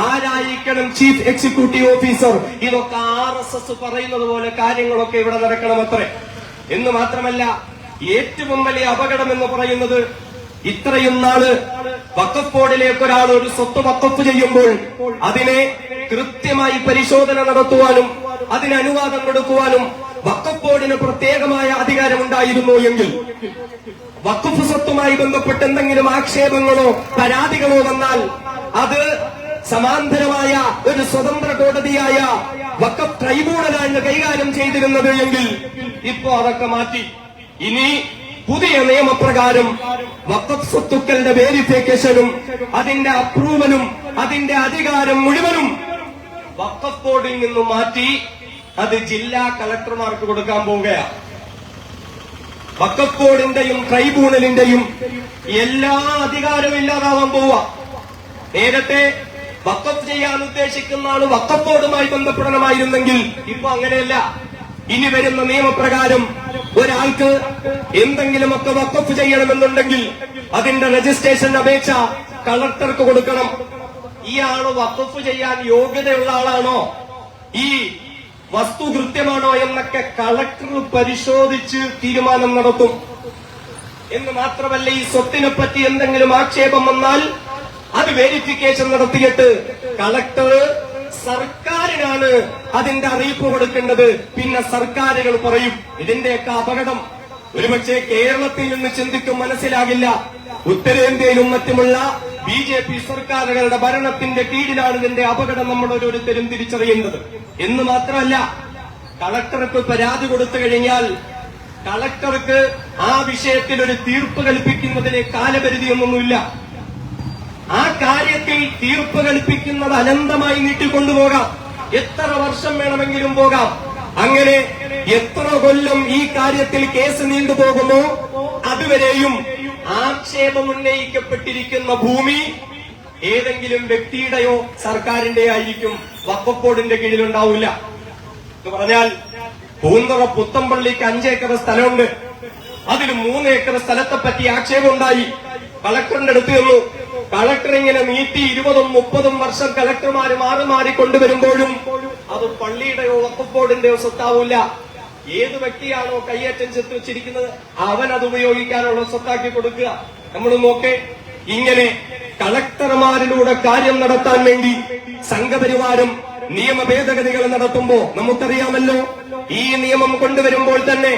ആരായിരിക്കണം ചീഫ് എക്സിക്യൂട്ടീവ് ഓഫീസർ. ഇതൊക്കെ RSS പറയുന്നത് പോലെ കാര്യങ്ങളൊക്കെ ഇവിടെ നടക്കണമത്രേ. എന്ന് മാത്രമല്ല, ഏറ്റവും വലിയ അപകടം എന്ന് പറയുന്നത് ഇത്രയും നാള് വഖഫ് ബോർഡിലേക്ക് ഒരാൾ ഒരു സ്വത്ത് വഖഫ് ചെയ്യുമ്പോൾ അതിനെ കൃത്യമായി പരിശോധന നടത്തുവാനും അതിന് അനുവാദം കൊടുക്കുവാനും വഖഫ് ബോർഡിന് പ്രത്യേകമായ അധികാരമുണ്ടായിരുന്നു എങ്കിൽ വഖഫ് സ്വത്തുമായി ബന്ധപ്പെട്ട് എന്തെങ്കിലും ആക്ഷേപങ്ങളോ പരാതികളോ വന്നാൽ അത് സമാന്തരമായ ഒരു സ്വതന്ത്ര കോടതിയായ വഖഫ് ട്രൈബ്യൂണലാണ് കൈകാര്യം ചെയ്തിരുന്നത് എങ്കിൽ ഇപ്പോ അതൊക്കെ മാറ്റി. ഇനി പുതിയ നിയമപ്രകാരം വഖഫ് സ്വത്തുക്കളുടെ വേരിഫിക്കേഷനും അതിന്റെ അപ്രൂവലും അതിന്റെ അധികാരം മുഴുവനും വഖഫ് ബോർഡിൽ നിന്നും മാറ്റി അത് ജില്ലാ കളക്ടർമാർക്ക് കൊടുക്കാൻ പോവുകയാണ്. വഖഫ് ബോർഡിന്റെയും ട്രൈബ്യൂണലിന്റെയും എല്ലാ അധികാരവും ഇല്ലാതാവാൻ പോവുക. നേരത്തെ വഖഫ് ചെയ്യാൻ ഉദ്ദേശിക്കുന്ന ആള് വഖഫ് ബോർഡുമായി ബന്ധപ്പെടണമായിരുന്നെങ്കിൽ ഇപ്പൊ അങ്ങനെയല്ല. ഇനി വരുന്ന നിയമപ്രകാരം ഒരാൾക്ക് എന്തെങ്കിലുമൊക്കെ വഖഫ് ചെയ്യണമെന്നുണ്ടെങ്കിൽ അതിന്റെ രജിസ്ട്രേഷൻ അപേക്ഷ കളക്ടർക്ക് കൊടുക്കണം. ഈ ആള് വഖഫ് ചെയ്യാൻ യോഗ്യതയുള്ള ആളാണോ, ഈ വസ്തു കൃത്യമാണോ എന്നൊക്കെ കളക്ടർ പരിശോധിച്ച് തീരുമാനം നടത്തും. എന്ന് മാത്രമല്ല, ഈ സ്വത്തിനെ പറ്റി എന്തെങ്കിലും ആക്ഷേപം വന്നാൽ അത് വെരിഫിക്കേഷൻ നടത്തിയിട്ട് കളക്ടർ സർക്കാരിനാണ് അതിന്റെ അറിയിപ്പ് കൊടുക്കേണ്ടത്. പിന്നെ സർക്കാരുകൾ പറയും. ഇതിന്റെയൊക്കെ അപകടം ഒരുപക്ഷെ കേരളത്തിൽ നിന്ന് ചിന്തിക്കും മനസ്സിലാകില്ല. ഉത്തരേന്ത്യയിലും മറ്റുമുള്ള BJP സർക്കാരുകളുടെ ഭരണത്തിന്റെ കീഴിലാണ് ഇതിന്റെ അപകടം നമ്മൾ ഓരോരുത്തരും തിരിച്ചറിയുന്നത്. എന്ന് മാത്രമല്ല, കളക്ടർക്ക് പരാതി കൊടുത്തു കഴിഞ്ഞാൽ കളക്ടർക്ക് ആ വിഷയത്തിൽ ഒരു തീർപ്പ് കൽപ്പിക്കുന്നതിന് കാലപരിധിയൊന്നുമില്ല. ആ കാര്യത്തിൽ തീർപ്പ് കൽപ്പിക്കുന്നത് അനന്തമായി നീട്ടിക്കൊണ്ടുപോകാം. എത്ര വർഷം വേണമെങ്കിലും പോകാം. അങ്ങനെ എത്ര കൊല്ലം ഈ കാര്യത്തിൽ കേസ് നീണ്ടുപോകുമോ അതുവരെയും ആക്ഷേപം ഉന്നയിക്കപ്പെട്ടിരിക്കുന്ന ഭൂമി ഏതെങ്കിലും വ്യക്തിയുടെയോ സർക്കാരിന്റെ ആയിരിക്കും, വഖഫ് ബോർഡിന്റെ കീഴിലുണ്ടാവില്ല. എന്ന് പറഞ്ഞാൽ പൂന്തറ പുത്തമ്പള്ളിക്ക് 5 ഏക്കർ സ്ഥലമുണ്ട്. അതിൽ 3 ഏക്കർ സ്ഥലത്തെപ്പറ്റി ആക്ഷേപമുണ്ടായി. കളക്ടറിന്റെ അടുത്ത് ചെന്നു. കളക്ടർ ഇങ്ങനെ നീട്ടി 20ഉം 30ഉം വർഷം കളക്ടർമാര് മാറി മാറി കൊണ്ടുവരുമ്പോഴും അത് പള്ളിയുടെയോ വഖഫ് ബോർഡിന്റെയോ സ്വത്താവില്ല. ഏത് വ്യക്തിയാണോ കയ്യേറ്റം ചെത്തി വെച്ചിരിക്കുന്നത് അവൻ അത് ഉപയോഗിക്കാനുള്ള സ്വത്താക്കി കൊടുക്കുക. നമ്മൾ നോക്കേ, ഇങ്ങനെ കളക്ടർമാരിലൂടെ കാര്യം നടത്താൻ വേണ്ടി സംഘപരിവാരം നിയമ ഭേദഗതികൾ നടത്തുമ്പോ നമുക്കറിയാമല്ലോ, ഈ നിയമം കൊണ്ടുവരുമ്പോൾ തന്നെ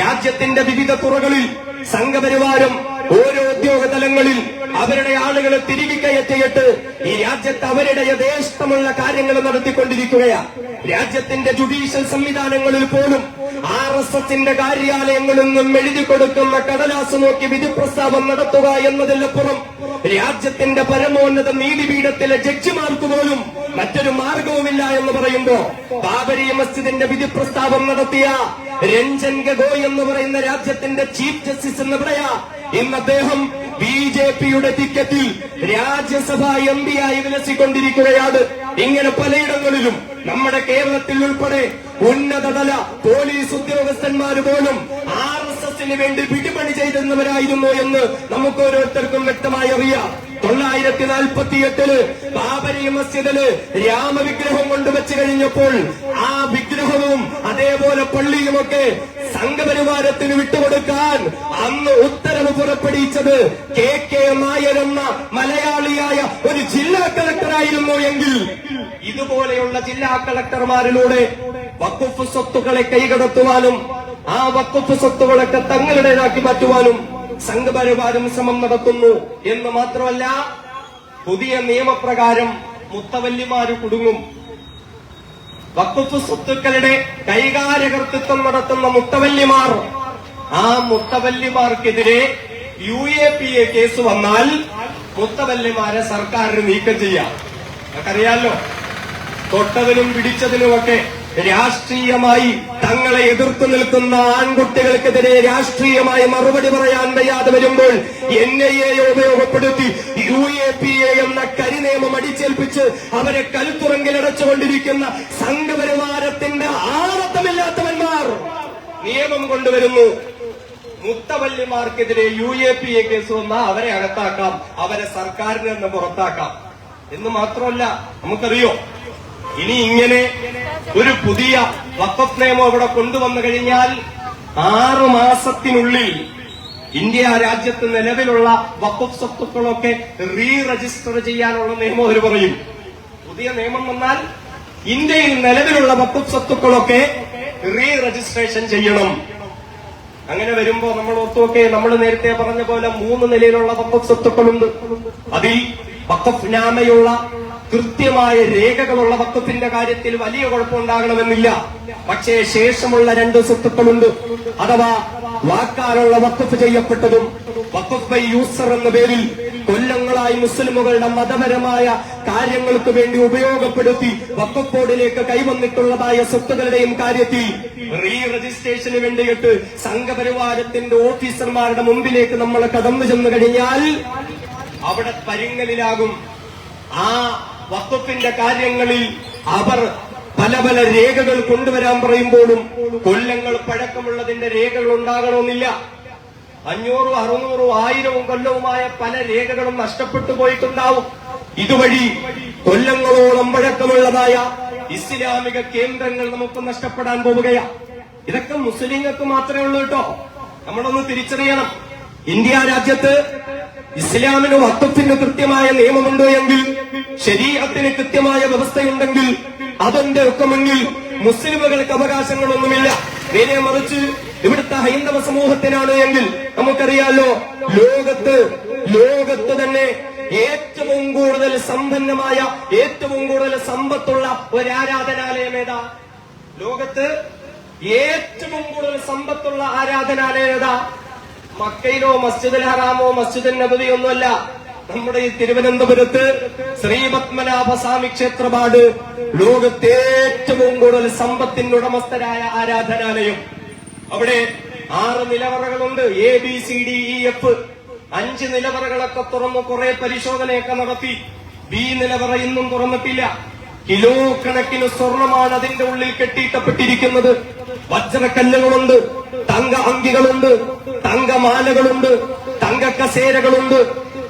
രാജ്യത്തിന്റെ വിവിധ തുറകളിൽ സംഘപരിവാരം ഓരോ ഉദ്യോഗ തലങ്ങളിൽ അവരുടെ ആളുകളെ തിരികെ കയറ്റിയിട്ട് ഈ രാജ്യത്ത് അവരുടെ യഥേഷ്ടമുള്ള കാര്യങ്ങൾ നടത്തിക്കൊണ്ടിരിക്കുകയാണ്. രാജ്യത്തിന്റെ ജുഡീഷ്യൽ സംവിധാനങ്ങളിൽ പോലും RSSന്റെ കാര്യാലയങ്ങളിൽ നിന്നും എഴുതി കൊടുക്കുന്ന കടലാസ് നോക്കി വിധി പ്രസ്താവം നടത്തുക എന്നതിലപ്പുറം രാജ്യത്തിന്റെ പരമോന്നത നീതിപീഠത്തിലെ ജഡ്ജിമാർക്ക് പോലും മറ്റൊരു മാർഗവുമില്ല എന്ന് പറയുമ്പോ ബാബരി മസ്ജിദിന്റെ വിധി പ്രസ്താവം നടത്തിയ രഞ്ജൻ ഗൊഗോയ് എന്ന് പറയുന്ന രാജ്യത്തിന്റെ ചീഫ് ജസ്റ്റിസ് എന്ന് പറയാ, ഇന്ന് അദ്ദേഹം BJPയുടെ ടിക്കറ്റിൽ രാജ്യസഭാ MP ആയി വിലസിക്കൊണ്ടിരിക്കുകയാണ്. ഇങ്ങനെ പലയിടങ്ങളിലും നമ്മുടെ കേരളത്തിൽ ഉൾപ്പെടെ ഉന്നതതല പോലീസ് ഉദ്യോഗസ്ഥന്മാർ പോലും RSSന് വേണ്ടി പിടിപണി ചെയ്തിരുന്നവരായിരുന്നു എന്ന് നമുക്ക് ഓരോരുത്തർക്കും വ്യക്തമായി അറിയാം. 948 ബാബരി മസ്ജിദില് രാമവിഗ്രഹം കൊണ്ടുവച്ച് കഴിഞ്ഞപ്പോൾ ആ വിഗ്രഹവും അതേപോലെ പള്ളിയുമൊക്കെ സംഘപരിവാരത്തിന് വിട്ടുകൊടുക്കാൻ അന്ന് ഉത്തരവ് പുറപ്പെടുവിച്ചത് KK നായർ എന്ന മലയാളിയായ ഒരു ജില്ലാ കളക്ടറായിരുന്നു എങ്കിൽ ഇതുപോലെയുള്ള ജില്ലാ കളക്ടർമാരിലൂടെ വഖഫ് സ്വത്തുക്കളെ കൈകടത്തുവാനും ആ വഖഫ് സ്വത്തുക്കളൊക്കെ തങ്ങളുടേതാക്കി മാറ്റുവാനും സംഘപരിവാരം ശ്രമം നടത്തുന്നു. എന്ന് മാത്രമല്ല, പുതിയ നിയമപ്രകാരം മുത്തവല്ലിമാര് കുടുങ്ങും. വഖഫ് സ്വത്തുക്കളുടെ കൈകാര്യകർത്തൃത്വം നടത്തുന്ന മുത്തവല്ലിമാർ, ആ മുത്തവല്ലിമാർക്കെതിരെ UAPA കേസ് വന്നാൽ മുത്തവല്ലിമാരെ സർക്കാരിന് നീക്കം ചെയ്യാം. നമുക്കറിയാലോ, തൊട്ടതിനും പിടിച്ചതിനുമൊക്കെ രാഷ്ട്രീയമായി തങ്ങളെ എതിർത്തു നിൽക്കുന്ന ആൺകുട്ടികൾക്കെതിരെ രാഷ്ട്രീയമായി മറുപടി പറയാൻ വയ്യാതെ വരുമ്പോൾ NIA ഉപയോഗപ്പെടുത്തി UAPA എന്ന കരിനിയമം അടിച്ചേൽപ്പിച്ച് അവരെ കൽത്തുറങ്കിലടച്ചുകൊണ്ടിരിക്കുന്ന സംഘപരിവാരത്തിന്റെ ആറത്തമില്ലാത്തവന്മാർ നിയമം കൊണ്ടുവരുന്നു. മുത്തവല്ലിമാർക്കെതിരെ UAPA കേസ് വന്നാൽ അവരെ അകത്താക്കാം, അവരെ സർക്കാരിൽ നിന്ന് പുറത്താക്കാം എന്ന് മാത്രമല്ല, നമുക്കറിയോ ഇനി ഇങ്ങനെ ഒരു പുതിയ വഖഫ് നിയമം ഇവിടെ കൊണ്ടുവന്നു കഴിഞ്ഞാൽ 6 മാസത്തിനുള്ളിൽ ഇന്ത്യ രാജ്യത്ത് നിലവിലുള്ള വഖഫ് സ്വത്തുക്കളൊക്കെ രജിസ്റ്റർ ചെയ്യാനുള്ള നിയമം അവർ പറയും. പുതിയ നിയമം വന്നാൽ ഇന്ത്യയിൽ നിലവിലുള്ള വഖഫ് സ്വത്തുക്കളൊക്കെ രജിസ്ട്രേഷൻ ചെയ്യണം. അങ്ങനെ വരുമ്പോ നമ്മൾ ഓർത്തുവൊക്കെ, നമ്മൾ നേരത്തെ പറഞ്ഞ പോലെ 3 നിലയിലുള്ള വഖഫ് സ്വത്തുക്കളുണ്ട്. അതിൽ വഖഫ് നാമയുള്ള കൃത്യമായ രേഖകളുള്ള വഖഫിന്റെ കാര്യത്തിൽ വലിയ കുഴപ്പമുണ്ടാകണമെന്നില്ല. പക്ഷേ ശേഷമുള്ള 2 സ്വത്തുക്കളുണ്ട്. അഥവാ വാക്കാലുള്ള വഖഫ് ചെയ്യപ്പെട്ടതും വഖഫ് ബൈ യൂസർ എന്ന പേരിൽ കൊല്ലങ്ങളായി മുസ്ലിമുകളുടെ മതപരമായ കാര്യങ്ങൾക്ക് വേണ്ടി ഉപയോഗപ്പെടുത്തി വഖഫ് ബോർഡിലേക്ക് കൈവന്നിട്ടുള്ളതായ സ്വത്തുക്കളുടെയും കാര്യത്തിൽ രജിസ്ട്രേഷന് വേണ്ടിയിട്ട് സംഘപരിവാരത്തിന്റെ ഓഫീസർമാരുടെ മുമ്പിലേക്ക് നമ്മൾ കടന്നു ചെന്നു കഴിഞ്ഞാൽ അവിടെ പരിങ്ങലിലാകും. ആ വഖഫിന്റെ കാര്യങ്ങളിൽ അവർ പല പല രേഖകൾ കൊണ്ടുവരാൻ പറയുമ്പോഴും കൊല്ലങ്ങൾ പഴക്കമുള്ളതിന്റെ രേഖകൾ ഉണ്ടാകണമെന്നില്ല. 500, 600, 1000 കൊല്ലവുമായ പല രേഖകളും നഷ്ടപ്പെട്ടു പോയിട്ടുണ്ടാവും. ഇതുവഴി കൊല്ലങ്ങളോളം പഴക്കമുള്ളതായ ഇസ്ലാമിക കേന്ദ്രങ്ങൾ നമുക്ക് നഷ്ടപ്പെടാൻ പോവുകയാണ്. ഇതൊക്കെ മുസ്ലിങ്ങൾക്ക് മാത്രമേ ഉള്ളൂ കേട്ടോ. നമ്മളൊന്ന് തിരിച്ചറിയണം. ഇന്ത്യ രാജ്യത്ത് ഇസ്ലാമിന് വഖഫിന് കൃത്യമായ നിയമമുണ്ട് എങ്കിൽ, ശരീഅത്തിന് കൃത്യമായ വ്യവസ്ഥയുണ്ടെങ്കിൽ അതിന്റെ ഒക്കെ മുന്നിൽ മുസ്ലിമുകൾക്ക് അവകാശങ്ങളൊന്നുമില്ല. നേരെ മറിച്ച് ഇവിടുത്തെ ഹൈന്ദവ സമൂഹത്തിനാണ് എങ്കിൽ നമുക്കറിയാലോ, ലോകത്ത് തന്നെ ഏറ്റവും കൂടുതൽ സമ്പന്നമായ, ഏറ്റവും കൂടുതൽ സമ്പത്തുള്ള ഒരു ആരാധനാലയം ഏതാ? ലോകത്ത് ഏറ്റവും കൂടുതൽ സമ്പത്തുള്ള ആരാധനാലയം ഏതാ? മക്കയിലോ മസ്ജിദുൽ ഹറാമോ മസ്ജിദുൽ നബവി ഒന്നുമല്ല. നമ്മുടെ ഈ തിരുവനന്തപുരത്ത് ശ്രീ പത്മനാഭസ്വാമി ക്ഷേത്രപാട് ലോകത്തെ ഏറ്റവും കൂടുതൽ സമ്പത്തിന്റെ ഉടമസ്ഥരായ ആരാധനാലയം. അവിടെ 6 നിലവറകളുണ്ട്. ABCDEF 5 നിലവറകളൊക്കെ തുറന്നു കുറെ പരിശോധനയൊക്കെ നടത്തി. B നിലവറ ഇന്നും തുറന്നിട്ടില്ല. കിലോ കണക്കിന് സ്വർണമാണ് അതിന്റെ ഉള്ളിൽ കെട്ടിയിട്ടപ്പെട്ടിരിക്കുന്നത്. വജ്രക്കല്ലുകളുണ്ട്, തങ്ക അങ്കികളുണ്ട്, തങ്കമാലകളുണ്ട്, തങ്ക കസേരകളുണ്ട്,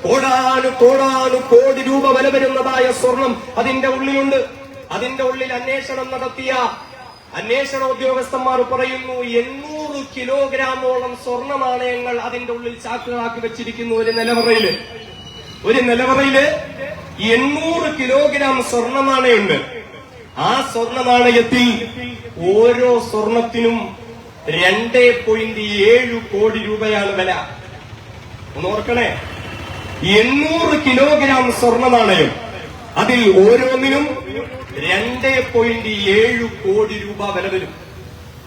കോടാനു കോടി രൂപ വില വരുന്നതായ സ്വർണം അതിന്റെ ഉള്ളിലുണ്ട്. അതിന്റെ ഉള്ളിൽ അന്വേഷണം നടത്തിയ അന്വേഷണ ഉദ്യോഗസ്ഥന്മാർ പറയുന്നു 800 കിലോഗ്രാമോളം സ്വർണ്ണ നാണയങ്ങൾ അതിന്റെ ഉള്ളിൽ ചാക്കുകളാക്കി വെച്ചിരിക്കുന്നു. ഒരു നിലവറയില് 800 കിലോഗ്രാം സ്വർണ്ണ നാണയമുണ്ട്. ആ സ്വർണ്ണ നാണയത്തിൽ ഓരോ സ്വർണത്തിനും 2.7 കോടി രൂപയാണ് വില. ഒന്ന് ഓർക്കണേ, 800 കിലോഗ്രാം സ്വർണ്ണ നാണയം, അതിൽ ഓരോന്നിനും 2.7 കോടി രൂപ വില വരും.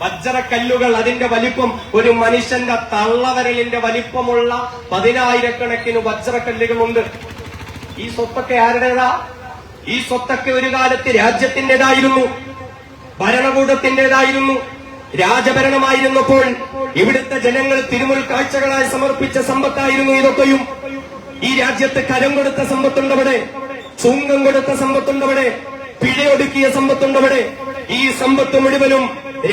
വജ്രക്കല്ലുകൾ, അതിന്റെ വലിപ്പം ഒരു മനുഷ്യന്റെ തള്ളവരലിന്റെ വലിപ്പമുള്ള 10,000-കണക്കിന് വജ്രക്കല്ലുകളുണ്ട്. ഈ സ്വത്തൊക്കെ ആരുടേതാ? ഈ സ്വത്തൊക്കെ ഒരു കാലത്ത് രാജ്യത്തിന്റേതായിരുന്നു, ഭരണകൂടത്തിന്റേതായിരുന്നു. രാജഭരണമായിരുന്നപ്പോൾ ഇവിടുത്തെ ജനങ്ങൾ തിരുമുൽ കാഴ്ചകളായി സമർപ്പിച്ച സമ്പത്തായിരുന്നു ഇതൊക്കെയും. ഈ രാജ്യത്ത് കരം കൊടുത്ത സമ്പത്തുണ്ടവിടെ, ചുങ്കം കൊടുത്ത സമ്പത്തുണ്ടവിടെ, പിഴയൊടുക്കിയ സമ്പത്തുണ്ടവിടെ. ഈ സമ്പത്ത് മുഴുവനും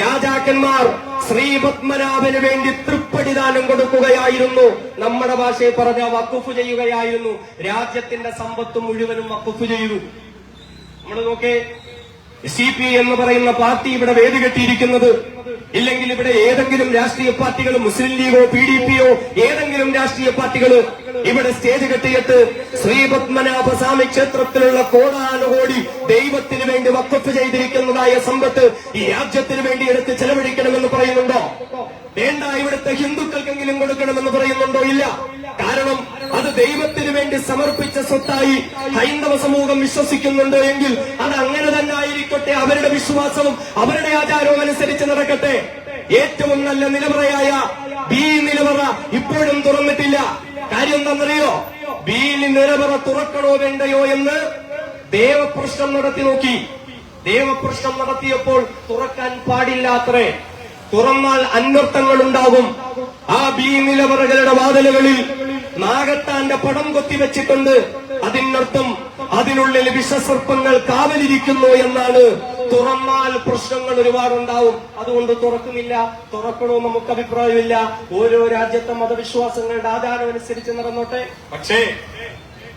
രാജാക്കന്മാർ ശ്രീ പത്മനാഭന് വേണ്ടി തൃപ്പടിദാനം കൊടുക്കുകയായിരുന്നു. നമ്മുടെ ഭാഷയെ പറഞ്ഞ വഖഫ് ചെയ്യുകയായിരുന്നു. രാജ്യത്തിന്റെ സമ്പത്ത് മുഴുവനും വഖഫ് ചെയ്തു. നമ്മൾ നോക്കേ, CP എന്ന് പറയുന്ന പാർട്ടി ഇവിടെ വേദി കെട്ടിയിരിക്കുന്നത്, ഇല്ലെങ്കിൽ ഇവിടെ ഏതെങ്കിലും രാഷ്ട്രീയ പാർട്ടികൾ, മുസ്ലിം ലീഗോ PDPയോ ഏതെങ്കിലും രാഷ്ട്രീയ പാർട്ടികൾ ഇവിടെ സ്റ്റേജ് കെട്ടിയിട്ട് ശ്രീ പത്മനാഭസ്വാമി ക്ഷേത്രത്തിലുള്ള കോടാനുകോടി ദൈവത്തിന് വേണ്ടി വഖഫ് ചെയ്തിരിക്കുന്നതായ സമ്പത്ത് ഈ രാജ്യത്തിന് വേണ്ടി എടുത്ത് ചെലവഴിക്കണമെന്ന് പറയുന്നുണ്ടോ? വേണ്ട, ഇവിടുത്തെ ഹിന്ദുക്കൾക്കെങ്കിലും കൊടുക്കണമെന്ന് പറയുന്നുണ്ടോ? ഇല്ല. കാരണം അത് ദൈവത്തിന് വേണ്ടി സമർപ്പിച്ച സ്വത്തായി ഹൈന്ദവ സമൂഹം വിശ്വസിക്കുന്നുണ്ട് എങ്കിൽ അത് അങ്ങനെ തന്നെ ആയിരിക്കട്ടെ. അവരുടെ വിശ്വാസവും അവരുടെ ആചാരവും അനുസരിച്ച് നടക്കട്ടെ. ഏറ്റവും നല്ല നിലവറയായ B നിലവറ ഇപ്പോഴും തുറന്നിട്ടില്ല. കാര്യം എന്താണെന്നറിയോ? B നിലവറ തുറക്കണോ വേണ്ടയോ എന്ന് ദേവപ്രശ്നം നടത്തി നോക്കി. ദേവപ്രശ്നം നടത്തിയപ്പോൾ തുറക്കാൻ പാടില്ലാത്രേ. തുറന്നാൽ അന്വർത്ഥങ്ങൾ ഉണ്ടാകും. ആ ബി നിലവറകളുടെ വാതിലുകളിൽ നാഗത്താന്റെ പടം കൊത്തിവെച്ചിട്ടുണ്ട്. അതിനർത്ഥം അതിനുള്ളിൽ വിഷസർപ്പങ്ങൾ കാവലിരിക്കുന്നു എന്നാണ്. തുറന്നാൽ പ്രശ്നങ്ങൾ ഒരുപാടുണ്ടാവും. അതുകൊണ്ട് തുറക്കുന്നില്ല. തുറക്കണോ നമുക്ക് അഭിപ്രായമില്ല. ഓരോ രാജ്യത്തെ മതവിശ്വാസങ്ങളുടെ ആചാരം അനുസരിച്ച് നടന്നോട്ടെ. പക്ഷേ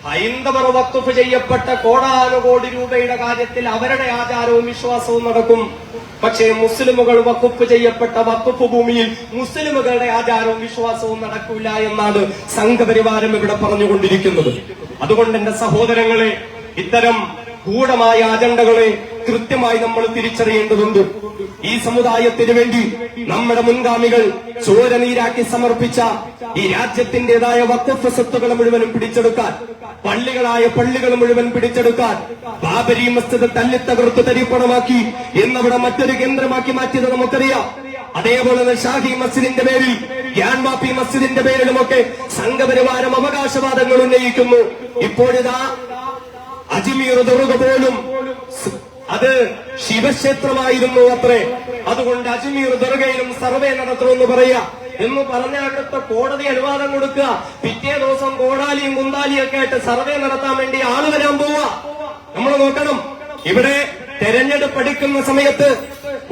ഹൈന്ദവർ വഖഫ് ചെയ്യപ്പെട്ട കോടാനുകോടി രൂപയുടെ കാര്യത്തിൽ അവരുടെ ആചാരവും വിശ്വാസവും നടക്കും. പക്ഷേ മുസ്ലിമുകൾ വഖഫ് ചെയ്യപ്പെട്ട വഖഫ് ഭൂമിയിൽ മുസ്ലിമുകളുടെ ആചാരവും വിശ്വാസവും നടക്കില്ല എന്നാണ് സംഘപരിവാരം ഇവിടെ പറഞ്ഞുകൊണ്ടിരിക്കുന്നത്. അതുകൊണ്ട് എന്റെ സഹോദരങ്ങളെ, ഇത്തരം ഗൂഢമായ അജണ്ടകളെ കൃത്യമായി നമ്മൾ തിരിച്ചറിയേണ്ടതുണ്ട്. ഈ സമുദായത്തിന് വേണ്ടി നമ്മുടെ മുൻഗാമികൾ ചോരനീരാക്കി സമർപ്പിച്ച ഈ രാജ്യത്തിന്റേതായ വഖഫ് സ്വത്തുക്കൾ മുഴുവനും പിടിച്ചെടുക്കാൻ, പള്ളികളായ പള്ളികൾ മുഴുവൻ പിടിച്ചെടുക്കാൻ, ബാബരി മസ്ജിദ് തല്ലിത്തകർത്ത് തരിപ്പണമാക്കി എന്നവിടെ മറ്റൊരു കേന്ദ്രമാക്കി മാറ്റിയത് നമുക്കറിയാം. അതേപോലെ തന്നെ ഷാഹി മസ്ജിദിന്റെ പേരിൽ, ഗ്യാൻവാപ്പി മസ്ജിദിന്റെ പേരിലുമൊക്കെ സംഘപരിവാരം അവകാശവാദങ്ങൾ ഉന്നയിക്കുന്നു. ഇപ്പോഴിതാ അജ്മീർ ദർഗ പോലും അത് ശിവക്ഷേത്രമായിരുന്നു അത്രേ. അതുകൊണ്ട് അജ്മീർ ദർഗയിലും സർവേ നടത്തണമെന്ന് പറയാ എന്ന് പറഞ്ഞ അവിടുത്തെ കോടതി അനുവാദം കൊടുക്കുക. പിറ്റേ ദിവസം കോടാലിയും കുന്താലിയും ഒക്കെ ആയിട്ട് സർവേ നടത്താൻ വേണ്ടി ആള് വരാൻ പോവാ. നമ്മൾ നോക്കണം, ഇവിടെ തെരഞ്ഞെടുപ്പ് എടുക്കുന്ന സമയത്ത്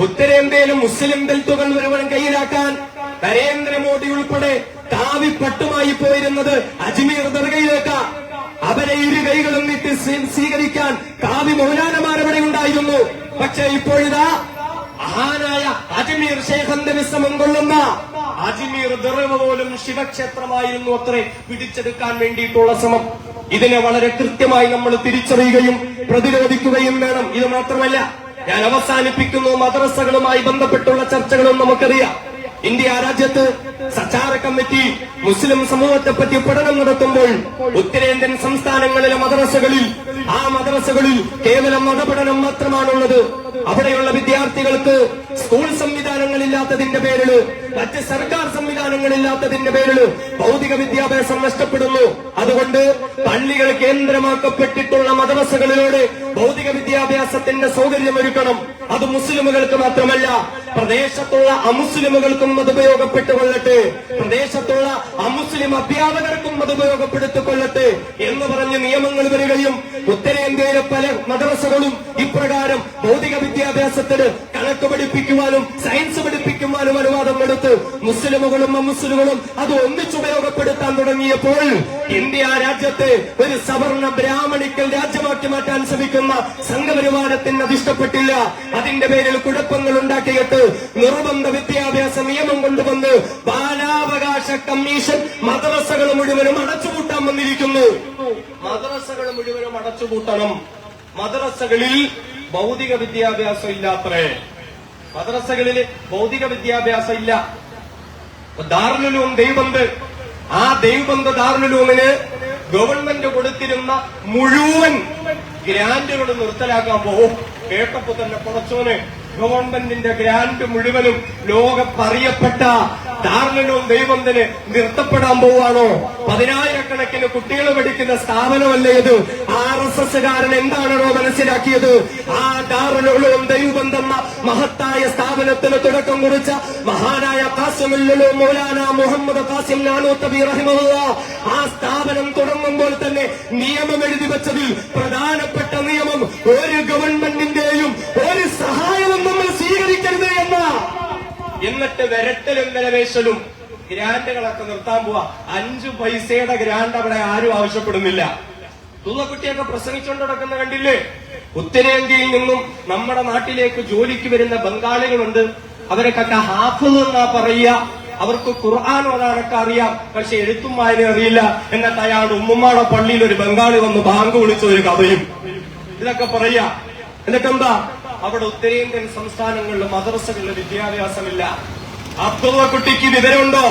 ഉത്തരേന്ത്യയിലും മുസ്ലിം ബെൽറ്റുകൾ മുഴുവൻ കയ്യിലാക്കാൻ നരേന്ദ്രമോദി ഉൾപ്പെടെ കാവിപ്പട്ടുമായി പോയിരുന്നത് അജ്മീർ ദർഗയിലേക്കാ. അവരെ ഇരു കൈകളും നീട്ടി സ്വീകരിക്കാൻ കാവി മൗലാനമാരവിടെ ഉണ്ടായിരുന്നു. പക്ഷേ ഇപ്പോഴിതാ മഹാനായ അജ്മീർ ശൈഖന്റെ വിശ്രമം കൊള്ളുന്ന അജ്മീർ ദർഗ പോലും ശിവക്ഷേത്രമായിരുന്നു അത്രേ പിടിച്ചെടുക്കാൻ വേണ്ടിയിട്ടുള്ള ശ്രമം. ഇതിനെ വളരെ കൃത്യമായി നമ്മൾ തിരിച്ചറിയുകയും പ്രതിരോധിക്കുകയും വേണം. ഇത് മാത്രമല്ല, ഞാൻ അവസാനിപ്പിക്കുന്നു, മദ്രസകളുമായി ബന്ധപ്പെട്ടുള്ള ചർച്ചകളും നമുക്കറിയാം. ഇന്ത്യ രാജ്യത്ത് സച്ചാര കമ്മിറ്റി മുസ്ലിം സമൂഹത്തെപ്പറ്റി പഠനം നടത്തുമ്പോൾ ഉത്തരേന്ത്യൻ സംസ്ഥാനങ്ങളിലെ മദ്രസകളിൽ, ആ മദ്രസകളിൽ കേവലം മതപഠനം മാത്രമാണുള്ളത്. അവിടെയുള്ള വിദ്യാർത്ഥികൾക്ക് സ്കൂൾ സംവിധാനങ്ങളില്ലാത്തതിന്റെ പേരില്, മറ്റ് സർക്കാർ സംവിധാനങ്ങളില്ലാത്തതിന്റെ പേരില് ഭൗതിക വിദ്യാഭ്യാസം നഷ്ടപ്പെടുന്നു. അതുകൊണ്ട് പള്ളികൾ കേന്ദ്രമാക്കപ്പെട്ടിട്ടുള്ള മദ്രസകളിലൂടെ ഭൗതിക വിദ്യാഭ്യാസത്തിന്റെ സൗകര്യമൊരുക്കണം. അത് മുസ്ലിമുകൾക്ക് മാത്രമല്ല, പ്രദേശത്തുള്ള അമുസ്ലിമുകൾക്കും അത് ഉപയോഗപ്പെട്ടുകൊള്ളട്ടെ, പ്രദേശത്തുള്ള അമുസ്ലിം അധ്യാപകർക്കും അത് ഉപയോഗപ്പെടുത്തിക്കൊള്ളട്ടെ എന്ന് പറഞ്ഞ് നിയമങ്ങൾ വരികയും ഉത്തരേന്ത്യയിലെ പല മദ്രസകളും ഇപ്രകാരം ഭൗതിക വിദ്യാഭ്യാസത്തിന് കണക്ക് പഠിപ്പിക്കുവാനും സയൻസ് പഠിപ്പിക്കുവാനും അനുവാദം കൊടുത്ത് മുസ്ലിമുകളും അമുസ്ലിമുകളും അത് ഒന്നിച്ചുപയോഗപ്പെടുത്താൻ തുടങ്ങിയപ്പോൾ ഇന്ത്യ രാജ്യത്തെ ഒരു സവർണ ബ്രാഹ്മണിക്കൽ രാജ്യമാക്കി മാറ്റാൻ ശ്രമിക്കുന്ന സംഘപരിവാരത്തിന് അത് ഇഷ്ടപ്പെട്ടില്ല. അതിന്റെ പേരിൽ കുഴപ്പങ്ങൾ ഉണ്ടാക്കിയിട്ട് നിർബന്ധ വിദ്യാഭ്യാസ നിയമം കൊണ്ടുവന്ന് ബാലാവകാശ കമ്മീഷൻ മദ്രസകൾ മുഴുവനും അടച്ചുപൂട്ടാൻ വന്നിരിക്കുന്നു. മദ്രസകൾ മുഴുവനും അടച്ചുപൂട്ടണം. മദ്രസകളിൽ ഭൗതിക വിദ്യാഭ്യാസം ഇല്ലാത്രേ. മദ്രസകളിൽ ഭൗതിക വിദ്യാഭ്യാസം ഇല്ല. ദാറുൽ ദൈവബന്ദ്, ആ ദൈവബന്ദ് ദാറുൽ ഗവൺമെന്റ് കൊടുത്തിരുന്ന മുഴുവൻ ഗ്രാന്റുകൾ നിർത്തലാക്കാൻ പോകും. കേട്ടപ്പോ തന്നെ കുറച്ചോന് ഗവൺമെന്റിന്റെ ഗ്രാന്റ് മുഴുവനും ലോകത്തറിയപ്പെട്ട ദാറുൽ ദൈവബന്ദിന് നിർത്തപ്പെടാൻ പോവാണോ? 10,000-കണക്കിന് കുട്ടികൾ പഠിക്കുന്ന സ്ഥാപനമല്ലേ ഇത്? RSSകാരൻ എന്താണോ മനസ്സിലാക്കിയത്? ആ ദാറുൽ ദൈവബന്ദ് എന്ന മഹത്തായ സ്ഥാപനത്തിന് തുടക്കം കുറിച്ച മഹാനായ ഖാസിമുൽ ഉലൂം മൗലാന മുഹമ്മദ് ഖാസിം നാനൂത്തബി റഹിമഹുല്ലാഹ് ആ സ്ഥാപനം തുടങ്ങുമ്പോൾ തന്നെ നിയമം എഴുതി വെച്ചതിൽ പ്രധാനപ്പെട്ട നിയമം ഒരു ഗവൺമെന്റിന്റെയും ഒരു സഹായവും നമ്മൾ സ്വീകരിക്കരുത് എന്ന. എന്നിട്ട് വിരട്ടലും വിലവേശലും ഗ്രാന്റുകളൊക്കെ നിർത്താൻ പോവാ. 5 പൈസയുടെ ഗ്രാന്റ് അവിടെ ആരും ആവശ്യപ്പെടുന്നില്ല. തുള്ളക്കുട്ടിയൊക്കെ പ്രസംഗിച്ചുകൊണ്ട് നടക്കുന്ന കണ്ടില്ലേ? ഉത്തരേന്ത്യയിൽ നിന്നും നമ്മുടെ നാട്ടിലേക്ക് ജോലിക്ക് വരുന്ന ബംഗാളികളുണ്ട്. അവരൊക്കെ ഹാഫിള് എന്നാ പറയുക. അവർക്ക് ഖുർആൻ ഓതാനൊക്കെ അറിയാം, പക്ഷെ എഴുത്തും വായന അറിയില്ല. എന്നിട്ട് അയാളുടെ ഉമ്മുമ്മാടെ പള്ളിയിൽ ഒരു ബംഗാളി വന്ന് ബാങ്ക് വിളിച്ച ഒരു കഥയും ഇതൊക്കെ പറയാ. എന്നിട്ടെന്താ, അവിടെ ഉത്തരേന്ത്യൻ സംസ്ഥാനങ്ങളിൽ മദ്രസകളിൽ വിദ്യാഭ്യാസമില്ല. അബ്ദുള്ള കുട്ടിക്ക് വിവരമുണ്ടോ?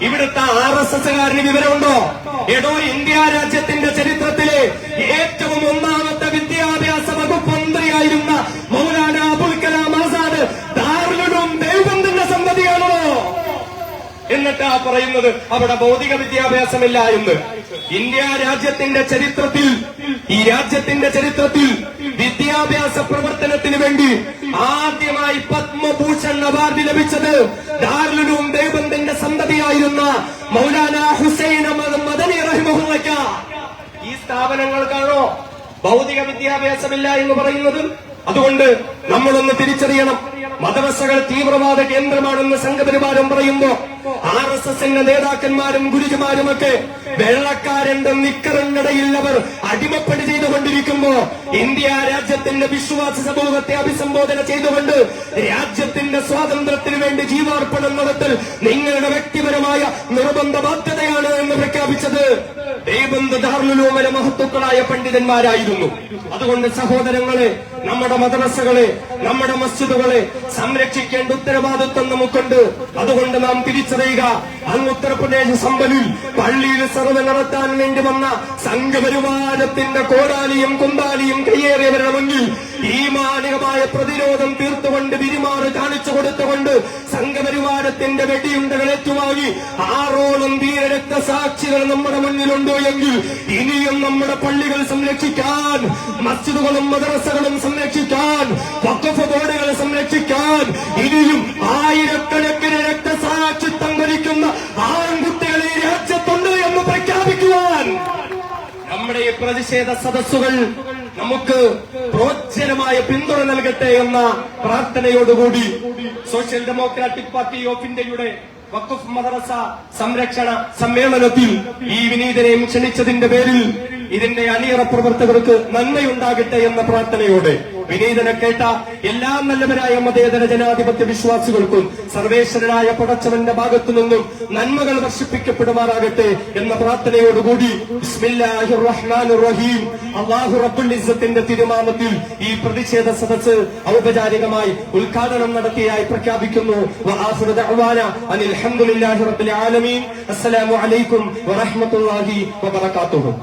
ഇവിടുത്തെ RSSകാരന് വിവരമുണ്ടോ? ഏതോ ഇന്ത്യ രാജ്യത്തിന്റെ ചരിത്രത്തിലെ ഏറ്റവും ഒന്നാമത്തെ വിദ്യാഭ്യാസ വകുപ്പ് മന്ത്രിയായിരുന്ന മൗലാന അബുൽ കലാം ആസാദ് ദാറുൽ ഉലൂം ദേവബന്ദിന്റെ സന്തതിയാണോ? എന്നിട്ടാ പറയുന്നത് അവിടെ ഭൗതിക വിദ്യാഭ്യാസമില്ല എന്ന്. ഇന്ത്യ രാജ്യത്തിന്റെ ചരിത്രത്തിൽ, ഈ രാജ്യത്തിന്റെ ചരിത്രത്തിൽ വിദ്യാഭ്യാസ പ്രവർത്തനത്തിന് വേണ്ടി ആദ്യമായി പത്മഭൂഷൺ അവാർഡ് ലഭിച്ചത് ദാറുൽ ഉലൂം ദേവബന്ദിന്റെ സന്തതിയായിരുന്ന മൗലാന ഹുസൈൻ അഹ്മദ് മദനി റഹിമഹുല്ലാഹ്. ഈ സ്ഥാപനങ്ങൾക്കാണോ ഭൗതിക വിദ്യാഭ്യാസമില്ല എന്ന് പറയുന്നത്? അതുകൊണ്ട് നമ്മളൊന്ന് തിരിച്ചറിയണം. മദ്രസകൾ തീവ്രവാദ കേന്ദ്രമാണെന്ന് സംഘപരിവാരം പറയുമ്പോ RSSന്റെ നേതാക്കന്മാരും ഗുരുജിമാരുമൊക്കെ വെള്ളക്കാരന്റെ നിക്കറിനിടയിൽ അവർ അടിമപ്പണി ചെയ്തുകൊണ്ടിരിക്കുമ്പോ ഇന്ത്യ രാജ്യത്തിന്റെ വിശ്വാസ സമൂഹത്തെ അഭിസംബോധന ചെയ്തുകൊണ്ട് രാജ്യത്തിന്റെ സ്വാതന്ത്ര്യത്തിന് വേണ്ടി ജീവാർപ്പണം നടത്തൽ നിങ്ങളുടെ വ്യക്തിപരമായ നിർബന്ധ ബാധ്യതയാണ് എന്ന് പ്രഖ്യാപിച്ചത് ദേവബന്ദ് ദാറുൽ ഉലൂമിലെ മഹത്തുക്കളായ പണ്ഡിതന്മാരായിരുന്നു. അതുകൊണ്ട് സഹോദരങ്ങളെ, നമ്മുടെ മദ്രസകളെ, നമ്മുടെ മസ്ജിദുകളെ സംരക്ഷിക്കേണ്ട ഉത്തരവാദിത്വം നമുക്കുണ്ട്. അതുകൊണ്ട് നാം തിരിച്ചറിയുക, അങ്ങ് ഉത്തർപ്രദേശ് സംബലിൽ പള്ളിയിൽ സർവ്വ നടത്താൻ വേണ്ടി വന്ന സംഘപരിവാരത്തിന്റെ കോടാലിയും കുന്താലിയും കയ്യേറിയവരുടെ മുന്നിൽ ഈമാനികമായ പ്രതിരോധം തീർത്തുകൊണ്ട് വിരിമാറ് കാണിച്ചു കൊടുത്തുകൊണ്ട് സംഘപരിവാരത്തിന്റെ വെടിയുണ്ടകൾ ഏറ്റുവാങ്ങി 6ഓളം വീരരക്തസാക്ഷികൾ നമ്മുടെ മുന്നിലുണ്ടോ എങ്കിൽ ഇനിയും നമ്മുടെ പള്ളികൾ സംരക്ഷിക്കാൻ, മസ്ജിദുകളും മദ്രസകളും സംരക്ഷിക്കാൻ, വഖഫ് ബോർഡുകൾ സംരക്ഷിക്കാൻ ഇനിയും ആയിരക്കണക്കിന് രക്തസാക്ഷിത്വം വരിക്കുന്ന ആൺകുട്ടികളെ രാജ്യത്തുണ്ട് എന്ന് പ്രഖ്യാപിക്കുവാൻ നമ്മുടെ ഈ പ്രതിഷേധ സദസ്സുകൾ നമുക്ക് പ്രോജ്വലമായ പിന്തുണ നൽകട്ടെ എന്ന പ്രാർത്ഥനയോടുകൂടി സോഷ്യൽ ഡെമോക്രാറ്റിക് പാർട്ടി ഓഫ് ഇന്ത്യയുടെ വഖഫ് മദ്രസ സംരക്ഷണ സമ്മേളനത്തിൽ ഈ വിനീതനെയും ക്ഷണിച്ചതിന്റെ പേരിൽ ഇതിന്റെ അണിയറ പ്രവർത്തകർക്ക് നന്മയുണ്ടാകട്ടെ എന്ന പ്രാർത്ഥനയോടെ വിനീതനെ കേട്ട എല്ലാ നല്ലവരായ മതേതര ജനാധിപത്യ വിശ്വാസികൾക്കും സർവേശ്വരനായ പടച്ചവന്റെ ഭാഗത്തു നിന്നും നന്മകൾ വർഷിപ്പിക്കപ്പെടുമാറാകട്ടെ എന്ന പ്രാർത്ഥനയോടുകൂടി ബിസ്മില്ലാഹിർ റഹ്മാനിർ റഹീം. അല്ലാഹു റബ്ബുൽ ഇസ്സത്തിന്റെ തിരുനാമത്തിൽ ഈ പ്രതിഷേധ സദസ്സ് ഔപചാരികമായി ഉദ്ഘാടനം നടത്തിയായി പ്രഖ്യാപിക്കുന്നു. വആഖിറു ദഅ്വാന അനിൽ ഹംദുലില്ലാഹി റബ്ബിൽ ആലമീൻ. അസ്സലാമു അലൈക്കും വറഹ്മത്തുള്ളാഹി വബറകാതുഹു.